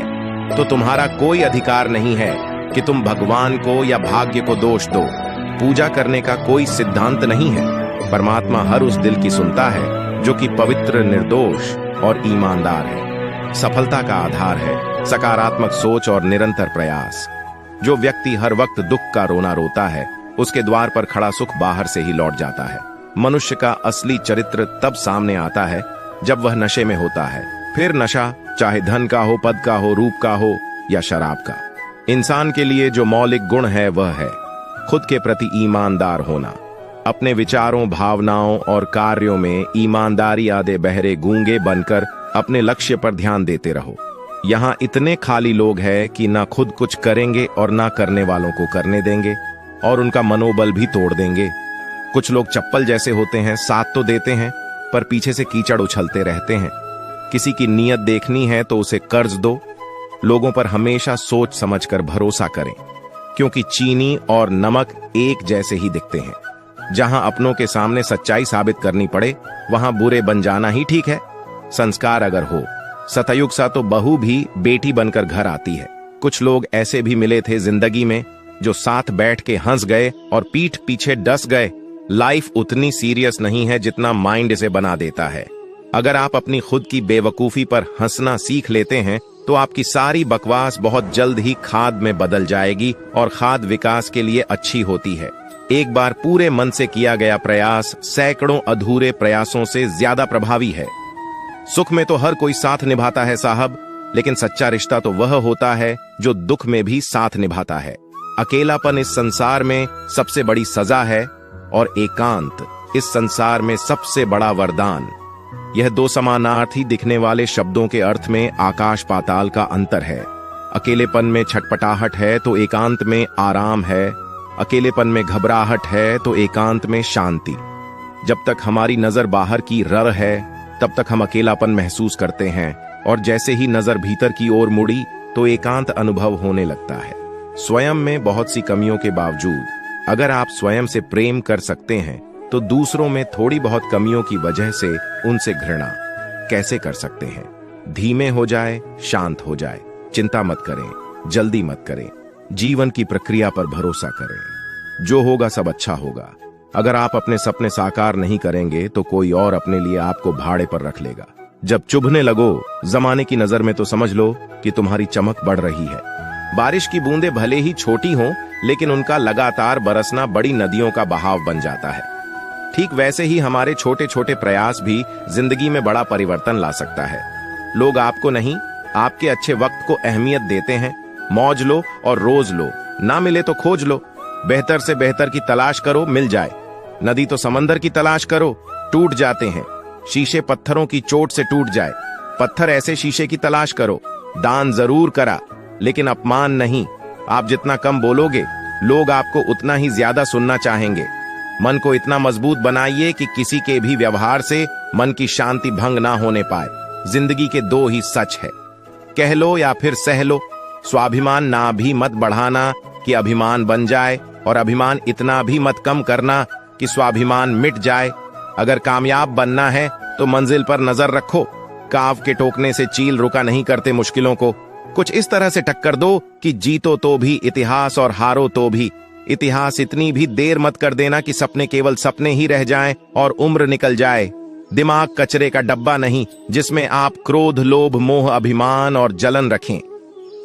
तो तुम्हारा कोई अधिकार नहीं है कि तुम भगवान को या भाग्य को दोष दो। पूजा करने का कोई सिद्धांत नहीं है। परमात्मा हर उस दिल की सुनता है जो कि पवित्र, निर्दोष और ईमानदार है। सफलता का आधार है सकारात्मक सोच और निरंतर प्रयास। जो व्यक्ति हर वक्त दुख का रोना रोता है, उसके द्वार पर खड़ा सुख बाहर से ही लौट जाता है। मनुष्य का असली चरित्र तब सामने आता है जब वह नशे में होता है। फिर नशा चाहे धन का हो, पद का हो, रूप का हो या शराब का। इंसान के लिए जो मौलिक गुण है वह है खुद के प्रति ईमानदार होना। अपने विचारों, भावनाओं और कार्यों में ईमानदारी आदे बहरे गूंगे बनकर अपने लक्ष्य पर ध्यान देते रहो। यहाँ इतने खाली लोग हैं कि ना खुद कुछ करेंगे और ना करने वालों को करने देंगे, और उनका मनोबल भी तोड़ देंगे। कुछ लोग चप्पल जैसे होते हैं, साथ तो देते हैं पर पीछे से कीचड़ उछलते रहते हैं। किसी की नीयत देखनी है तो उसे कर्ज दो। लोगों पर हमेशा सोच समझकर भरोसा करें, क्योंकि चीनी और नमक एक जैसे ही दिखते हैं। जहां अपनों के सामने सच्चाई साबित करनी पड़े वहां बुरे बन जाना ही ठीक है। संस्कार अगर हो, सतयुग सा तो बहू भी बेटी बनकर घर आती है। कुछ लोग ऐसे भी मिले थे जिंदगी में जो साथ बैठ के हंस गए और पीठ पीछे डस गए। लाइफ उतनी सीरियस नहीं है जितना माइंड इसे बना देता है। अगर आप अपनी खुद की बेवकूफी पर हंसना सीख लेते हैं तो आपकी सारी बकवास बहुत जल्द ही खाद में बदल जाएगी, और खाद विकास के लिए अच्छी होती है। एक बार पूरे मन से किया गया प्रयास सैकड़ों अधूरे प्रयासों से ज्यादा प्रभावी है। सुख में तो हर कोई साथ निभाता है साहब, लेकिन सच्चा रिश्ता तो वह होता है जो दुख में भी साथ निभाता है। अकेलापन इस संसार में सबसे बड़ी सजा है, और एकांत इस संसार में सबसे बड़ा वरदान। यह दो समानार्थी दिखने वाले शब्दों के अर्थ में आकाश पाताल का अंतर है। अकेलेपन में छटपटाहट है तो एकांत में आराम है, अकेलेपन में घबराहट है तो एकांत में शांति। जब तक हमारी नजर बाहर की रर है तब तक हम अकेलापन महसूस करते हैं, और जैसे ही नजर भीतर की ओर मुड़ी तो एकांत अनुभव होने लगता है। स्वयं में बहुत सी कमियों के बावजूद अगर आप स्वयं से प्रेम कर सकते हैं तो दूसरों में थोड़ी बहुत कमियों की वजह से उनसे घृणा कैसे कर सकते हैं। धीमे हो जाए, शांत हो जाए, चिंता मत करें, जल्दी मत करें, जीवन की प्रक्रिया पर भरोसा करें। जो होगा सब अच्छा होगा। अगर आप अपने सपने साकार नहीं करेंगे तो कोई और अपने लिए आपको भाड़े पर रख लेगा। जब चुभने लगो जमाने की नजर में तो समझ लो कि तुम्हारी चमक बढ़ रही है। बारिश की बूंदें भले ही छोटी हों, लेकिन उनका लगातार बरसना बड़ी नदियों का बहाव बन जाता है। ठीक वैसे ही हमारे छोटे छोटे प्रयास भी जिंदगी में बड़ा परिवर्तन ला सकता है। लोग आपको नहीं, आपके अच्छे वक्त को अहमियत देते हैं। मौज लो और रोज लो, ना मिले तो खोज लो। बेहतर से बेहतर की तलाश करो, मिल जाए। नदी तो समंदर की तलाश करो, टूट जाते हैं। शीशे पत्थरों की चोट से टूट जाए, पत्थर ऐसे शीशे की तलाश करो। दान जरूर करा, लेकिन अपमान नहीं। आप जितना कम बोलोगे, लोग आपको उतना ही ज्यादा सुनना चाहेंगे। मन को इतना मजबूत बनाइए कि किसी के भी व्यवहार से मन की शांति भंग ना होने पाए। जिंदगी के दो ही सच है, कह लो या फिर सह लो। स्वाभिमान ना भी मत बढ़ाना कि अभिमान बन जाए, और अभिमान इतना भी मत कम करना कि स्वाभिमान मिट जाए। अगर कामयाब बनना है तो मंजिल पर नजर रखो। काव के टोकने से चील रुका नहीं करते मुश्किलों को। कुछ इस तरह से टक्कर दो कि जीतो तो भी इतिहास और हारो तो भी इतिहास। इतनी भी देर मत कर देना कि सपने केवल सपने ही रह जाएं और उम्र निकल जाए। दिमाग कचरे का डब्बा नहीं जिसमें आप क्रोध, लोभ, मोह, अभिमान और जलन रखें।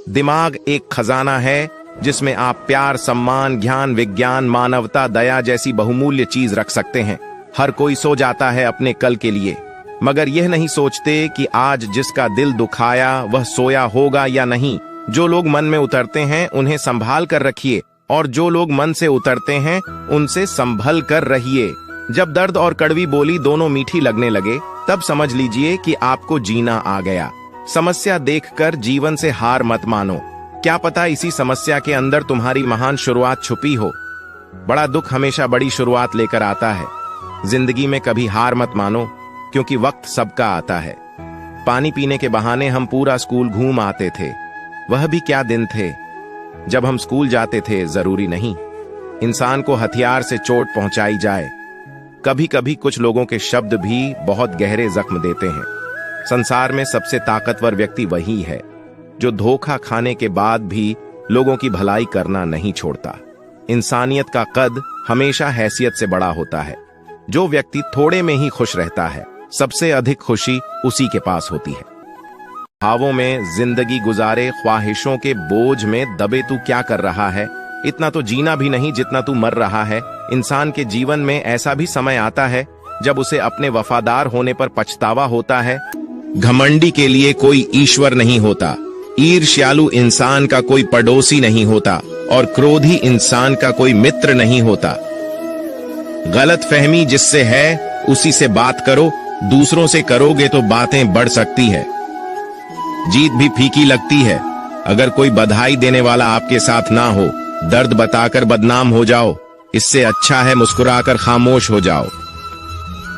दिमाग एक खजाना है जिसमें आप प्यार, सम्मान, ज्ञान, विज्ञान, मानवता, दया जैसी बहुमूल्य चीज रख सकते हैं। हर कोई सो जाता है अपने कल के लिए, मगर यह नहीं सोचते कि आज जिसका दिल दुखाया वह सोया होगा या नहीं। जो लोग मन में उतरते हैं उन्हें संभाल कर रखिए, और जो लोग मन से उतरते हैं उनसे संभल कर रहिए। जब दर्द और कड़वी बोली दोनों मीठी लगने लगे तब समझ लीजिए कि आपको जीना आ गया। समस्या देखकर जीवन से हार मत मानो। क्या पता इसी समस्या के अंदर तुम्हारी महान शुरुआत छुपी हो। बड़ा दुख हमेशा बड़ी शुरुआत लेकर आता है। जिंदगी में कभी हार मत मानो, क्योंकि वक्त सबका आता है। पानी पीने के बहाने हम पूरा स्कूल घूम आते थे। वह भी क्या दिन थे जब हम स्कूल जाते थे। जरूरी नहीं इंसान को हथियार से चोट पहुंचाई जाए। कभी कभी कुछ लोगों के शब्द भी बहुत गहरे जख्म देते हैं। संसार में सबसे ताकतवर व्यक्ति वही है जो धोखा खाने के बाद भी लोगों की भलाई करना नहीं छोड़ता। इंसानियत का कद हमेशा हैसियत से बड़ा होता है। जो व्यक्ति थोड़े में ही खुश रहता है, सबसे अधिक खुशी उसी के पास होती है। भावों में जिंदगी गुजारे, ख्वाहिशों के बोझ में दबे तू क्या कर रहा है। इतना तो जीना भी नहीं जितना तू मर रहा है। इंसान के जीवन में ऐसा भी समय आता है जब उसे अपने वफादार होने पर पछतावा होता है। घमंडी के लिए कोई ईश्वर नहीं होता, ईर्ष्यालु इंसान का कोई पड़ोसी नहीं होता, और क्रोधी इंसान का कोई मित्र नहीं होता। गलतफहमी जिससे है उसी से बात करो। दूसरों से करोगे तो बातें बढ़ सकती है। जीत भी फीकी लगती है। अगर कोई बधाई देने वाला आपके साथ ना हो, दर्द बताकर बदनाम हो जाओ। इससे अच्छा है मुस्कुराकर खामोश हो जाओ।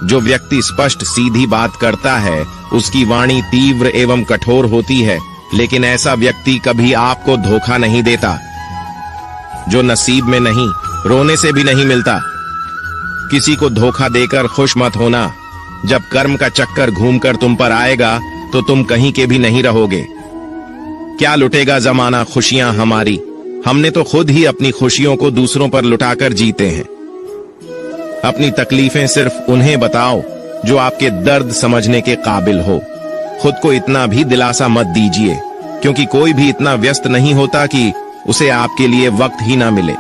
जो व्यक्ति स्पष्ट सीधी बात करता है उसकी वाणी तीव्र एवं कठोर होती है, लेकिन ऐसा व्यक्ति कभी आपको धोखा नहीं देता। जो नसीब में नहीं, रोने से भी नहीं मिलता। किसी को धोखा देकर खुश मत होना। जब कर्म का चक्कर घूमकर तुम पर आएगा तो तुम कहीं के भी नहीं रहोगे। क्या लुटेगा जमाना खुशियां हमारी। हमने तो खुद ही अपनी खुशियों को दूसरों पर लुटाकर जीते हैं। अपनी तकलीफें सिर्फ उन्हें बताओ जो आपके दर्द समझने के काबिल हो। खुद को इतना भी दिलासा मत दीजिए, क्योंकि कोई भी इतना व्यस्त नहीं होता कि उसे आपके लिए वक्त ही ना मिले।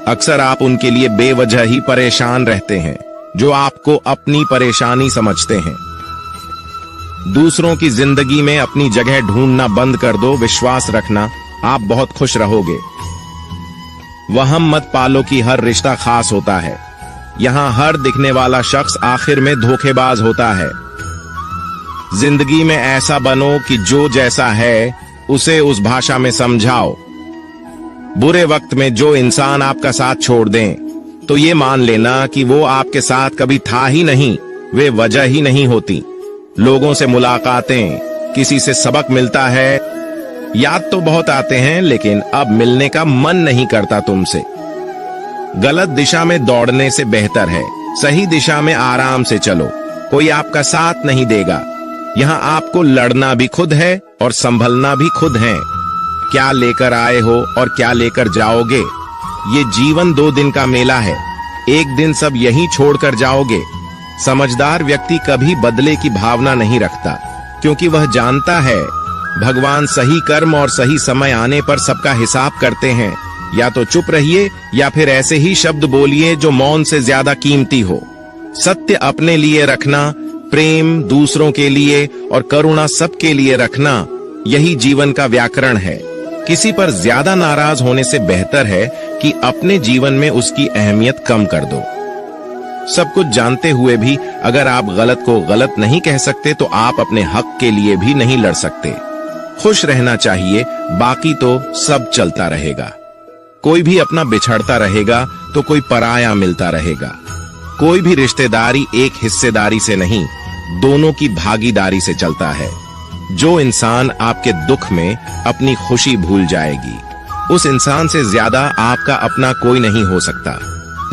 अक्सर आप उनके लिए बेवजह ही परेशान रहते हैं जो आपको अपनी परेशानी समझते हैं। दूसरों की जिंदगी में अपनी जगह ढूंढना बंद कर दो। विश्वास रखना आप बहुत खुश रहोगे। वहम मत पालो कि हर रिश्ता खास होता है। यहाँ हर दिखने वाला शख्स आखिर में धोखेबाज होता है। जिंदगी में ऐसा बनो कि जो जैसा है उसे उस भाषा में समझाओ। बुरे वक्त में जो इंसान आपका साथ छोड़ दें तो ये मान लेना कि वो आपके साथ कभी था ही नहीं, वे वजह ही नहीं होती। लोगों से मुलाकातें, किसी से सबक मिलता है, याद तो बहुत आते हैं लेकिन अब मिलने का मन नहीं करता तुमसे। गलत दिशा में दौड़ने से बेहतर है सही दिशा में आराम से चलो। कोई आपका साथ नहीं देगा। यहाँ आपको लड़ना भी खुद है और संभलना भी खुद है। क्या लेकर आए हो और क्या लेकर जाओगे, ये जीवन 2 दिन का मेला है। एक दिन सब यहीं छोड़कर जाओगे। समझदार व्यक्ति कभी बदले की भावना नहीं रखता, क्योंकि वह जानता है भगवान सही कर्म और सही समय आने पर सबका हिसाब करते हैं। या तो चुप रहिए या फिर ऐसे ही शब्द बोलिए जो मौन से ज्यादा कीमती हो। सत्य अपने लिए रखना, प्रेम दूसरों के लिए और करुणा सबके लिए रखना, यही जीवन का व्याकरण है। किसी पर ज्यादा नाराज होने से बेहतर है कि अपने जीवन में उसकी अहमियत कम कर दो। सब कुछ जानते हुए भी अगर आप गलत को गलत नहीं कह सकते तो आप अपने हक के लिए भी नहीं लड़ सकते। खुश रहना चाहिए, बाकी तो सब चलता रहेगा। कोई भी अपना बिछड़ता रहेगा तो कोई पराया मिलता रहेगा। कोई भी रिश्तेदारी एक हिस्सेदारी से नहीं, दोनों की भागीदारी से चलता है। जो इंसान आपके दुख में अपनी खुशी भूल जाएगी, उस इंसान से ज्यादा आपका अपना कोई नहीं हो सकता।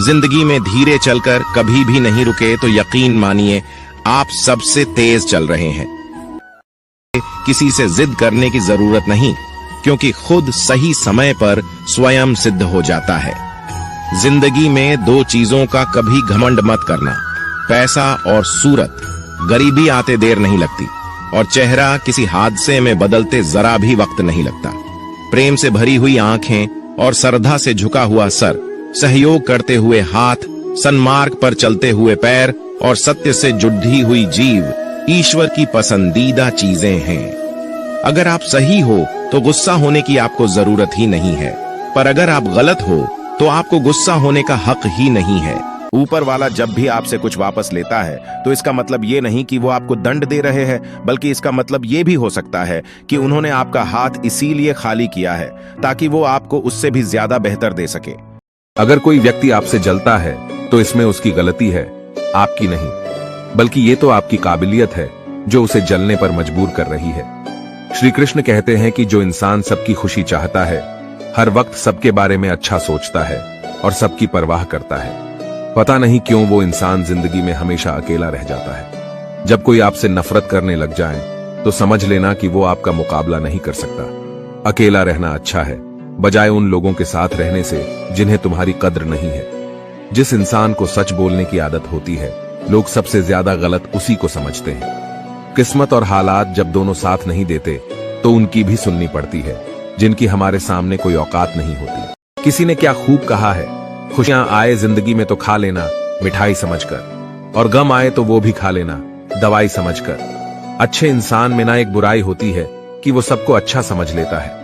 जिंदगी में धीरे चलकर कभी भी नहीं रुके तो यकीन मानिए आप सबसे तेज चल रहे हैं। किसी से जिद करने की जरूरत नहीं, क्योंकि खुद सही समय पर स्वयं सिद्ध हो जाता है। जिंदगी में 2 चीजों का कभी घमंड मत करना, पैसा और सूरत। गरीबी आते देर नहीं लगती और चेहरा किसी हादसे में बदलते जरा भी वक्त नहीं लगता। प्रेम से भरी हुई आंखें और श्रद्धा से झुका हुआ सर, सहयोग करते हुए हाथ, सन्मार्ग पर चलते हुए पैर और सत्य से जुड़ी हुई जीव ईश्वर की पसंदीदा चीजें हैं। अगर आप सही हो तो गुस्सा होने की आपको जरूरत ही नहीं है, पर अगर आप गलत हो तो आपको गुस्सा होने का हक ही नहीं है। ऊपर वाला जब भी आपसे कुछ वापस लेता है तो इसका मतलब ये नहीं कि वो आपको दंड दे रहे हैं, बल्कि इसका मतलब ये भी हो सकता है कि उन्होंने आपका हाथ इसीलिए खाली किया है ताकि वो आपको उससे भी ज्यादा बेहतर दे सके। अगर कोई व्यक्ति आपसे जलता है तो इसमें उसकी गलती है, आपकी नहीं, बल्कि ये तो आपकी काबिलियत है जो उसे जलने पर मजबूर कर रही है। श्री कृष्ण कहते हैं कि जो इंसान सबकी खुशी चाहता है, हर वक्त सबके बारे में अच्छा सोचता है और सबकी परवाह करता है, पता नहीं क्यों वो इंसान जिंदगी में हमेशा अकेला रह जाता है। जब कोई आपसे नफरत करने लग जाए तो समझ लेना कि वो आपका मुकाबला नहीं कर सकता। अकेला रहना अच्छा है, बजाय उन लोगों के साथ रहने से जिन्हें तुम्हारी कद्र नहीं है। जिस इंसान को सच बोलने की आदत होती है, लोग सबसे ज्यादा गलत उसी को समझते हैं। किस्मत और हालात जब दोनों साथ नहीं देते तो उनकी भी सुननी पड़ती है, जिनकी हमारे सामने कोई औकात नहीं होती। किसी ने क्या खूब कहा है, खुशियां आए जिंदगी में तो खा लेना मिठाई समझकर, और गम आए तो वो भी खा लेना दवाई समझकर। अच्छे इंसान में ना एक बुराई होती है कि वो सबको अच्छा समझ लेता है।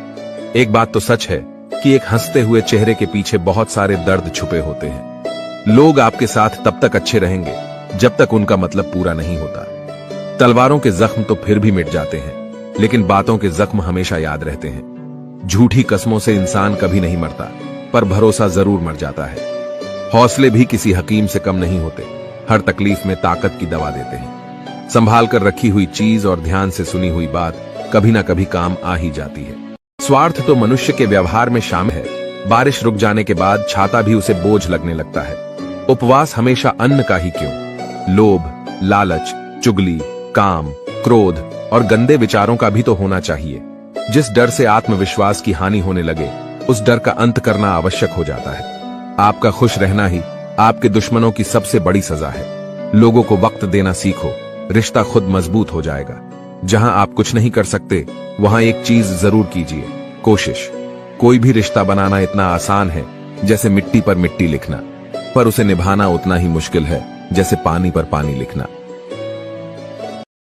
एक बात तो सच है कि एक हंसते हुए चेहरे के पीछे बहुत सारे दर्द छुपे होते हैं। लोग आपके साथ तब तक अच्छे रहेंगे जब तक उनका मतलब पूरा नहीं होता। तलवारों के जख्म तो फिर भी मिट जाते हैं, लेकिन बातों के जख्म हमेशा याद रहते हैं। झूठी कसमों से इंसान कभी नहीं मरता, पर भरोसा जरूर मर जाता है। हौसले भी किसी हकीम से कम नहीं होते, हर तकलीफ में ताकत की दवा देते हैं। संभाल कर रखी हुई चीज और ध्यान से सुनी हुई बात कभी ना कभी काम आ ही जाती है। स्वार्थ तो मनुष्य के व्यवहार में शामिल है। बारिश रुक जाने के बाद छाता भी उसे बोझ लगने लगता है। उपवास हमेशा अन्न का ही क्यों? लोभ, लालच, चुगली, काम, क्रोध और गंदे विचारों का भी तो होना चाहिए। जिस डर से आत्मविश्वास की हानि होने लगे, उस डर का अंत करना आवश्यक हो जाता है। आपका खुश रहना ही आपके दुश्मनों की सबसे बड़ी सजा है। लोगों को वक्त देना सीखो, रिश्ता खुद मजबूत हो जाएगा। जहां आप कुछ नहीं कर सकते, वहां एक चीज जरूर कीजिए, कोशिश। कोई भी रिश्ता बनाना इतना आसान है जैसे मिट्टी पर मिट्टी लिखना, पर उसे निभाना उतना ही मुश्किल है जैसे पानी पर पानी लिखना।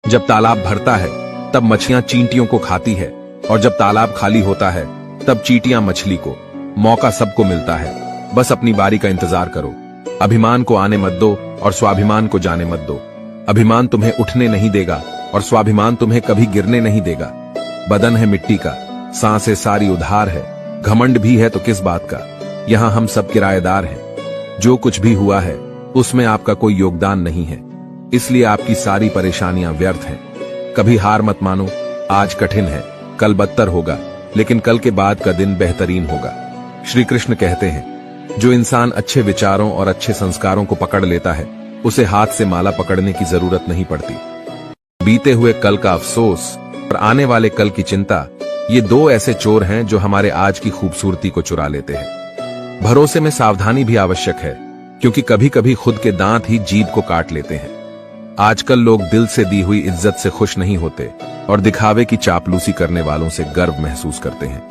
जब तालाब भरता है तब मछलियां चींटियों को खाती है, और जब तालाब खाली होता है तब चींटियां मछली को। मौका सबको मिलता है, बस अपनी बारी का इंतजार करो। अभिमान को आने मत दो और स्वाभिमान को जाने मत दो। अभिमान तुम्हें उठने नहीं देगा और स्वाभिमान तुम्हें कभी गिरने नहीं देगा। बदन है मिट्टी का, सांसें सारी उधार है, घमंड भी है तो किस बात का, यहाँ हम सब किराएदार हैं। जो कुछ भी हुआ है उसमें आपका कोई योगदान नहीं है, इसलिए आपकी सारी परेशानियां व्यर्थ हैं। कभी हार मत मानो, आज कठिन है, कल बदतर होगा, लेकिन कल के बाद का दिन बेहतरीन होगा। श्री कृष्ण कहते हैं, जो इंसान अच्छे विचारों और अच्छे संस्कारों को पकड़ लेता है उसे हाथ से माला पकड़ने की जरूरत नहीं पड़ती। बीते हुए कल का अफसोस और आने वाले कल की चिंता, ये दो ऐसे चोर हैं जो हमारे आज की खूबसूरती को चुरा लेते हैं। भरोसे में सावधानी भी आवश्यक है, क्योंकि कभी कभी खुद के दांत ही जीभ को काट लेते हैं। आजकल लोग दिल से दी हुई इज्जत से खुश नहीं होते और दिखावे की चापलूसी करने वालों से गर्व महसूस करते हैं।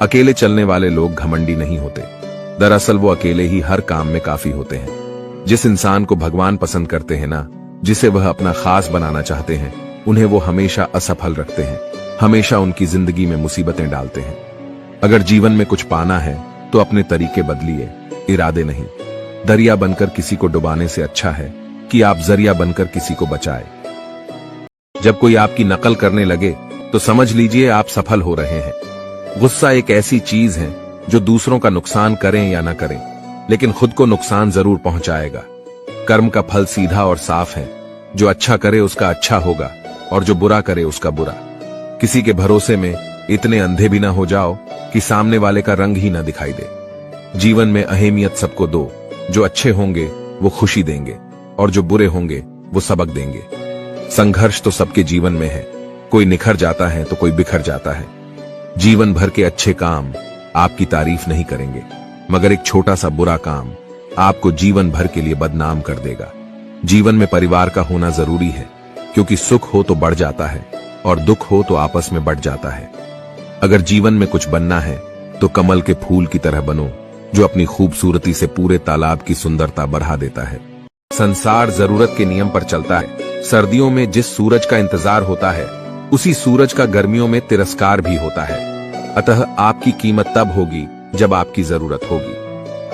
अकेले चलने वाले लोग घमंडी नहीं होते, दरअसल वो अकेले ही हर काम में काफी होते हैं। जिस इंसान को भगवान पसंद करते हैं ना, जिसे वह अपना खास बनाना चाहते हैं, उन्हें वो हमेशा असफल रखते हैं, हमेशा उनकी जिंदगी में मुसीबतें डालते हैं। अगर जीवन में कुछ पाना है तो अपने तरीके बदलिए, इरादे नहीं। दरिया बनकर किसी को डुबाने से अच्छा है कि आप जरिया बनकर किसी को बचाए। जब कोई आपकी नकल करने लगे तो समझ लीजिए आप सफल हो रहे हैं। गुस्सा एक ऐसी चीज है जो दूसरों का नुकसान करें या ना करें, लेकिन खुद को नुकसान जरूर पहुंचाएगा। कर्म का फल सीधा और साफ है, जो अच्छा करे उसका अच्छा होगा और जो बुरा करे उसका बुरा। किसी के भरोसे में इतने अंधे भी ना हो जाओ कि सामने वाले का रंग ही ना दिखाई दे। जीवन में अहमियत सबको दो, जो अच्छे होंगे वो खुशी देंगे और जो बुरे होंगे वो सबक देंगे। संघर्ष तो सबके जीवन में है, कोई निखर जाता है तो कोई बिखर जाता है। जीवन भर के अच्छे काम आपकी तारीफ नहीं करेंगे, मगर एक छोटा सा बुरा काम आपको जीवन भर के लिए बदनाम कर देगा। जीवन में परिवार का होना जरूरी है, क्योंकि सुख हो तो बढ़ जाता है और दुख हो तो आपस में बढ़ जाता है। अगर जीवन में कुछ बनना है तो कमल के फूल की तरह बनो, जो अपनी खूबसूरती से पूरे तालाब की सुंदरता बढ़ा देता है। संसार जरूरत के नियम पर चलता है। सर्दियों में जिस सूरज का इंतजार होता है, उसी सूरज का गर्मियों में तिरस्कार भी होता है। अतः आपकी कीमत तब होगी जब आपकी जरूरत होगी।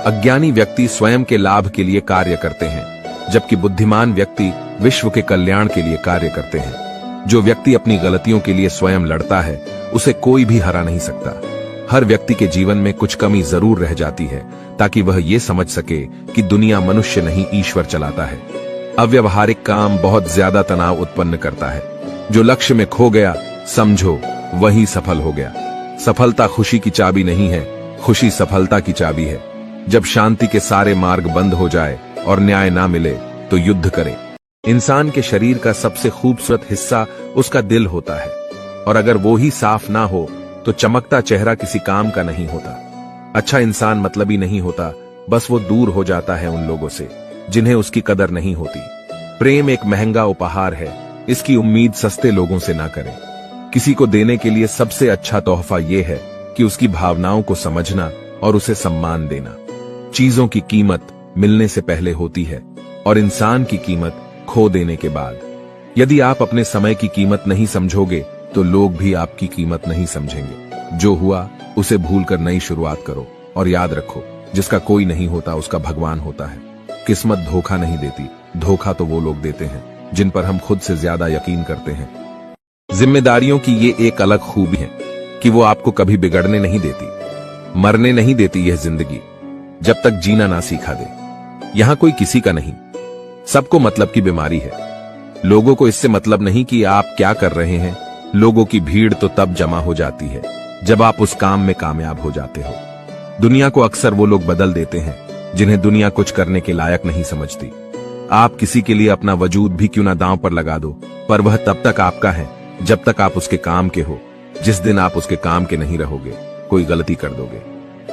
अज्ञानी व्यक्ति स्वयं के लाभ के लिए कार्य करते हैं, जबकि बुद्धिमान व्यक्ति विश्व के कल्याण के लिए कार्य करते हैं। जो व्यक्ति अपनी गलतियों के लिए स्वयं लड़ता है, उसे कोई भी हरा नहीं सकता। हर व्यक्ति के जीवन में कुछ कमी जरूर रह जाती है, ताकि वह ये समझ सके कि दुनिया मनुष्य नहीं ईश्वर चलाता है। अव्यवहारिक काम बहुत ज्यादा तनाव उत्पन्न करता है। जो लक्ष्य में खो गया, समझो वही सफल हो गया। सफलता खुशी की चाबी नहीं है, खुशी सफलता की चाबी है। जब शांति के सारे मार्ग बंद हो जाए और न्याय ना मिले तो युद्ध करें। इंसान के शरीर का सबसे खूबसूरत हिस्सा उसका दिल होता है, और अगर वो ही साफ ना हो तो चमकता चेहरा किसी काम का नहीं होता। अच्छा इंसान मतलबी नहीं होता, बस वो दूर हो जाता है उन लोगों से जिन्हें उसकी कदर नहीं होती। प्रेम एक महंगा उपहार है, इसकी उम्मीद सस्ते लोगों से ना करें। किसी को देने के लिए सबसे अच्छा तोहफा यह है कि उसकी भावनाओं को समझना और उसे सम्मान देना। चीजों की कीमत मिलने से पहले होती है और इंसान की कीमत खो देने के बाद। यदि आप अपने समय की कीमत नहीं समझोगे तो लोग भी आपकी कीमत नहीं समझेंगे। जो हुआ उसे भूलकर नई शुरुआत करो और याद रखो, जिसका कोई नहीं होता उसका भगवान होता है। किस्मत धोखा नहीं देती, धोखा तो वो लोग देते हैं जिन पर हम खुद से ज्यादा यकीन करते हैं। जिम्मेदारियों की ये एक अलग खूबी है कि वो आपको कभी बिगड़ने नहीं देती, मरने नहीं देती यह जिंदगी, जब तक जीना ना सिखा दे। यहां कोई किसी का नहीं, सबको मतलब की बीमारी है। लोगों को इससे मतलब नहीं कि आप क्या कर रहे हैं। लोगों की भीड़ तो तब जमा हो जाती है जब आप उस काम में कामयाब हो जाते हो। दुनिया को अक्सर वो लोग बदल देते हैं जिन्हें दुनिया कुछ करने के लायक नहीं समझती। आप किसी के लिए अपना वजूद भी क्यों ना दांव पर लगा दो, पर वह तब तक आपका है जब तक आप उसके काम के हो। जिस दिन आप उसके काम के नहीं रहोगे, कोई गलती कर दोगे,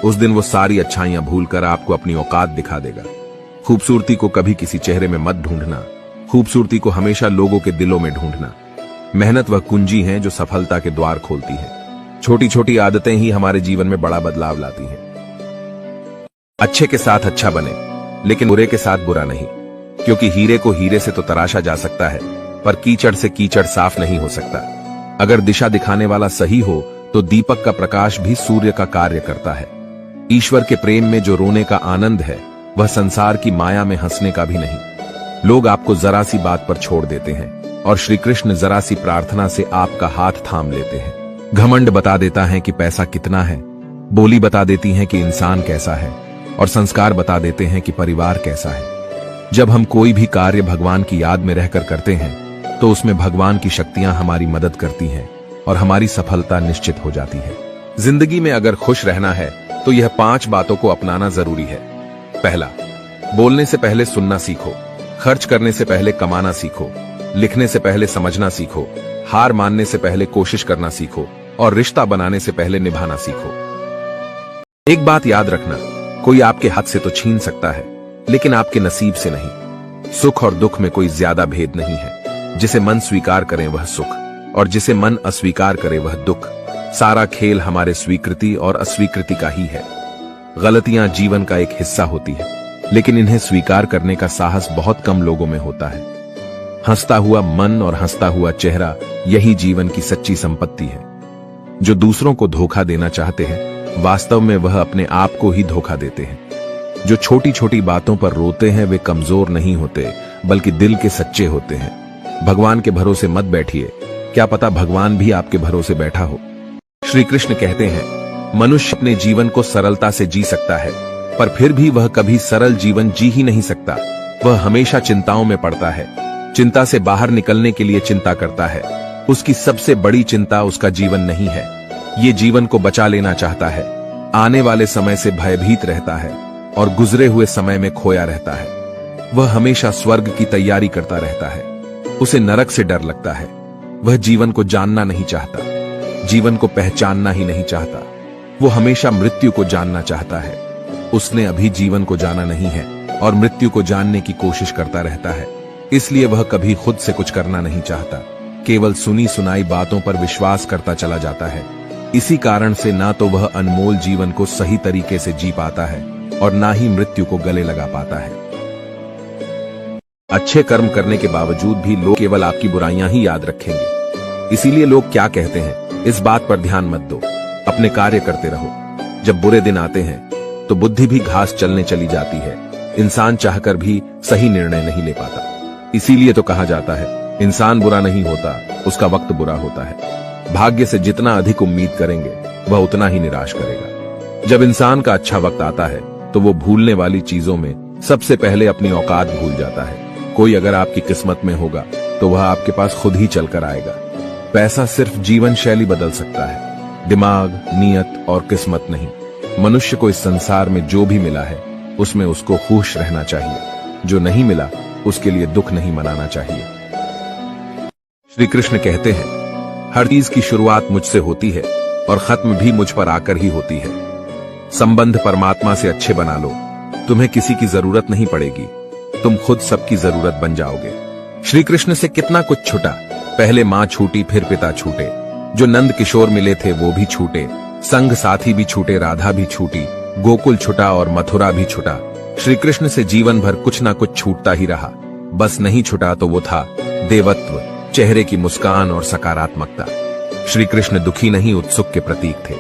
उस दिन वो सारी अच्छाइयां भूलकर आपको अपनी औकात दिखा देगा। खूबसूरती को कभी किसी चेहरे में मत ढूंढना, खूबसूरती को हमेशा लोगों के दिलों में ढूंढना। मेहनत वह कुंजी है जो सफलता के द्वार खोलती है। छोटी छोटी आदतें ही हमारे जीवन में बड़ा बदलाव लाती हैं। अच्छे के साथ अच्छा बने, लेकिन बुरे के साथ बुरा नहीं, क्योंकि हीरे को हीरे से तो तराशा जा सकता है, पर कीचड़ से कीचड़ साफ नहीं हो सकता। अगर दिशा दिखाने वाला सही हो तो दीपक का प्रकाश भी सूर्य का कार्य करता है। ईश्वर के प्रेम में जो रोने का आनंद है वह संसार की माया में हंसने का भी नहीं। लोग आपको जरा सी बात पर छोड़ देते हैं और श्री कृष्ण जरा सी प्रार्थना से आपका हाथ थाम लेते हैं। घमंड बता देता है कि पैसा कितना है, बोली बता देती है कि इंसान कैसा है, और संस्कार बता देते हैं कि परिवार कैसा है। जब हम कोई भी कार्य भगवान की याद में रहकर करते हैं तो उसमें भगवान की शक्तियां हमारी मदद करती हैं और हमारी सफलता निश्चित हो जाती है। जिंदगी में अगर खुश रहना है तो यह 5 बातों को अपनाना जरूरी है। पहला, बोलने से पहले सुनना सीखो, खर्च करने से पहले कमाना सीखो, लिखने से पहले समझना सीखो, हार मानने से पहले कोशिश करना सीखो और रिश्ता बनाने से पहले निभाना सीखो। एक बात याद रखना, कोई आपके हाथ से तो छीन सकता है लेकिन आपके नसीब से नहीं। सुख और दुख में कोई ज्यादा भेद नहीं है। जिसे मन स्वीकार करे वह सुख और जिसे मन अस्वीकार करे वह दुख। सारा खेल हमारे स्वीकृति और अस्वीकृति का ही है। गलतियां जीवन का एक हिस्सा होती है लेकिन इन्हें स्वीकार करने का साहस बहुत कम लोगों में होता है। हंसता हुआ मन और हंसता हुआ चेहरा, यही जीवन की सच्ची संपत्ति है। जो दूसरों को धोखा देना चाहते हैं वास्तव में वह अपने आप को ही धोखा देते हैं। जो छोटी छोटी बातों पर रोते हैं वे कमजोर नहीं होते बल्कि दिल के सच्चे होते हैं। भगवान के भरोसे मत बैठिए, क्या पता भगवान भी आपके भरोसे बैठा हो। श्री कृष्ण कहते हैं, मनुष्य अपने जीवन को सरलता से जी सकता है पर फिर भी वह कभी सरल जीवन जी ही नहीं सकता। वह हमेशा चिंताओं में पड़ता है, चिंता से बाहर निकलने के लिए चिंता करता है। उसकी सबसे बड़ी चिंता उसका जीवन नहीं है, ये जीवन को बचा लेना चाहता है। आने वाले समय से भयभीत रहता है और गुजरे हुए समय में खोया रहता है। वह हमेशा स्वर्ग की तैयारी करता रहता है, उसे नरक से डर लगता है। वह जीवन को जानना नहीं चाहता, जीवन को पहचानना ही नहीं चाहता। वो हमेशा मृत्यु को जानना चाहता है। उसने अभी जीवन को जाना नहीं है और मृत्यु को जानने की कोशिश करता रहता है। इसलिए वह कभी खुद से कुछ करना नहीं चाहता, केवल सुनी सुनाई बातों पर विश्वास करता चला जाता है। इसी कारण से ना तो वह अनमोल जीवन को सही तरीके से जी पाता है और ना ही मृत्यु को गले लगा पाता है। अच्छे कर्म करने के बावजूद भी लोग केवल आपकी बुराइयां ही याद रखेंगे। इसीलिए लोग क्या कहते हैं इस बात पर ध्यान मत दो, अपने कार्य करते रहो। जब बुरे दिन आते हैं तो बुद्धि भी घास चलने चली जाती है। इंसान चाहकर भी सही निर्णय नहीं ले पाता। इसीलिए तो कहा जाता है, इंसान बुरा नहीं होता, उसका वक्त बुरा होता है। भाग्य से जितना अधिक उम्मीद करेंगे वह उतना ही निराश करेगा। जब इंसान का अच्छा वक्त आता है तो वो भूलने वाली चीजों में सबसे पहले अपनी औकात भूल जाता है। कोई अगर आपकी किस्मत में होगा तो वह आपके पास खुद ही चलकर आएगा। पैसा सिर्फ जीवन शैली बदल सकता है, दिमाग, नियत और किस्मत नहीं। मनुष्य को इस संसार में जो भी मिला है उसमें उसको खुश रहना चाहिए। जो नहीं मिला उसके लिए दुख नहीं मनाना चाहिए। श्री कृष्ण कहते हैं, हर चीज की शुरुआत मुझसे होती है और खत्म भी मुझ पर आकर ही होती है। संबंध परमात्मा से अच्छे बना लो, तुम्हें किसी की जरूरत नहीं पड़ेगी, तुम खुद सबकी जरूरत बन जाओगे। श्री कृष्ण से कितना कुछ छूटा, पहले मां छूटी फिर पिता छूटे, जो नंद किशोर मिले थे वो भी छूटे, संग साथी भी छूटे, राधा भी छूटी, गोकुल छूटा और मथुरा भी छूटा। श्री कृष्ण से जीवन भर कुछ ना कुछ छूटता ही रहा। बस नहीं छूटा तो वो था देवत्व, चेहरे की मुस्कान और सकारात्मकता। श्री कृष्ण दुखी नहीं उत्सुक के प्रतीक थे।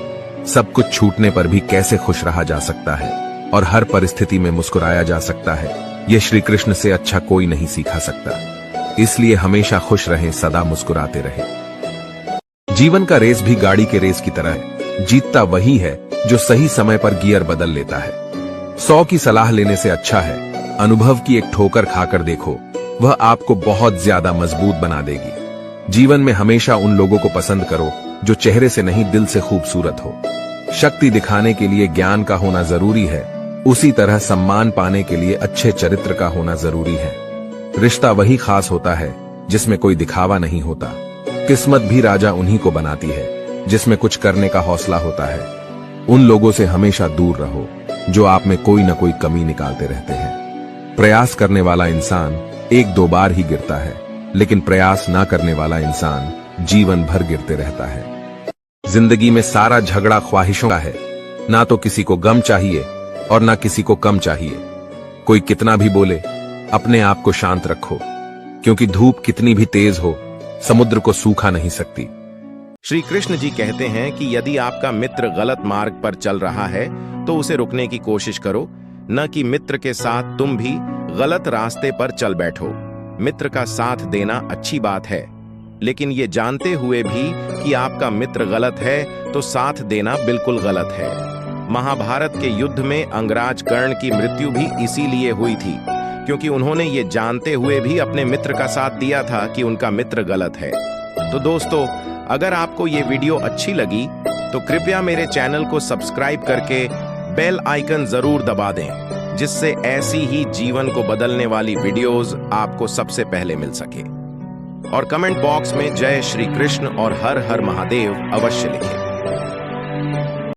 सब कुछ छूटने पर भी कैसे खुश रहा जा सकता है और हर परिस्थिति में मुस्कुराया जा सकता है, ये श्री कृष्ण से अच्छा कोई नहीं सीखा सकता। इसलिए हमेशा खुश रहें, सदा मुस्कुराते रहें। जीवन का रेस भी गाड़ी के रेस की तरह है। जीतता वही है जो सही समय पर गियर बदल लेता है। 100 की सलाह लेने से अच्छा है अनुभव की एक ठोकर खाकर देखो, वह आपको बहुत ज्यादा मजबूत बना देगी। जीवन में हमेशा उन लोगों को पसंद करो जो चेहरे से नहीं दिल से खूबसूरत हो। शक्ति दिखाने के लिए ज्ञान का होना जरूरी है, उसी तरह सम्मान पाने के लिए अच्छे चरित्र का होना जरूरी है। रिश्ता वही खास होता है जिसमें कोई दिखावा नहीं होता। किस्मत भी राजा उन्हीं को बनाती है जिसमें कुछ करने का हौसला होता है। उन लोगों से हमेशा दूर रहो जो आप में कोई न कोई कमी निकालते रहते हैं। प्रयास करने वाला इंसान 1-2 बार ही गिरता है, लेकिन प्रयास ना करने वाला इंसान जीवन भर गिरते रहता है। जिंदगी में सारा झगड़ा ख्वाहिशों का है, ना तो किसी को गम चाहिए और ना किसी को कम चाहिए। कोई कितना भी बोले, अपने आप को शांत रखो, क्योंकि धूप कितनी भी तेज हो समुद्र को सूखा नहीं सकती। श्री कृष्ण जी कहते हैं कि यदि आपका मित्र गलत मार्ग पर चल रहा है तो उसे रुकने की कोशिश करो, न कि मित्र के साथ तुम भी गलत रास्ते पर चल बैठो। मित्र का साथ देना अच्छी बात है, लेकिन ये जानते हुए भी कि आपका मित्र गलत है तो साथ देना बिल्कुल गलत है। महाभारत के युद्ध में अंगराज कर्ण की मृत्यु भी इसीलिए हुई थी, क्योंकि उन्होंने ये जानते हुए भी अपने मित्र का साथ दिया था कि उनका मित्र गलत है। तो दोस्तों, अगर आपको ये वीडियो अच्छी लगी तो कृपया मेरे चैनल को सब्सक्राइब करके बेल आइकन जरूर दबा दें, जिससे ऐसी ही जीवन को बदलने वाली वीडियोस आपको सबसे पहले मिल सके। और कमेंट बॉक्स में जय श्री कृष्ण और हर हर महादेव अवश्य लिखें।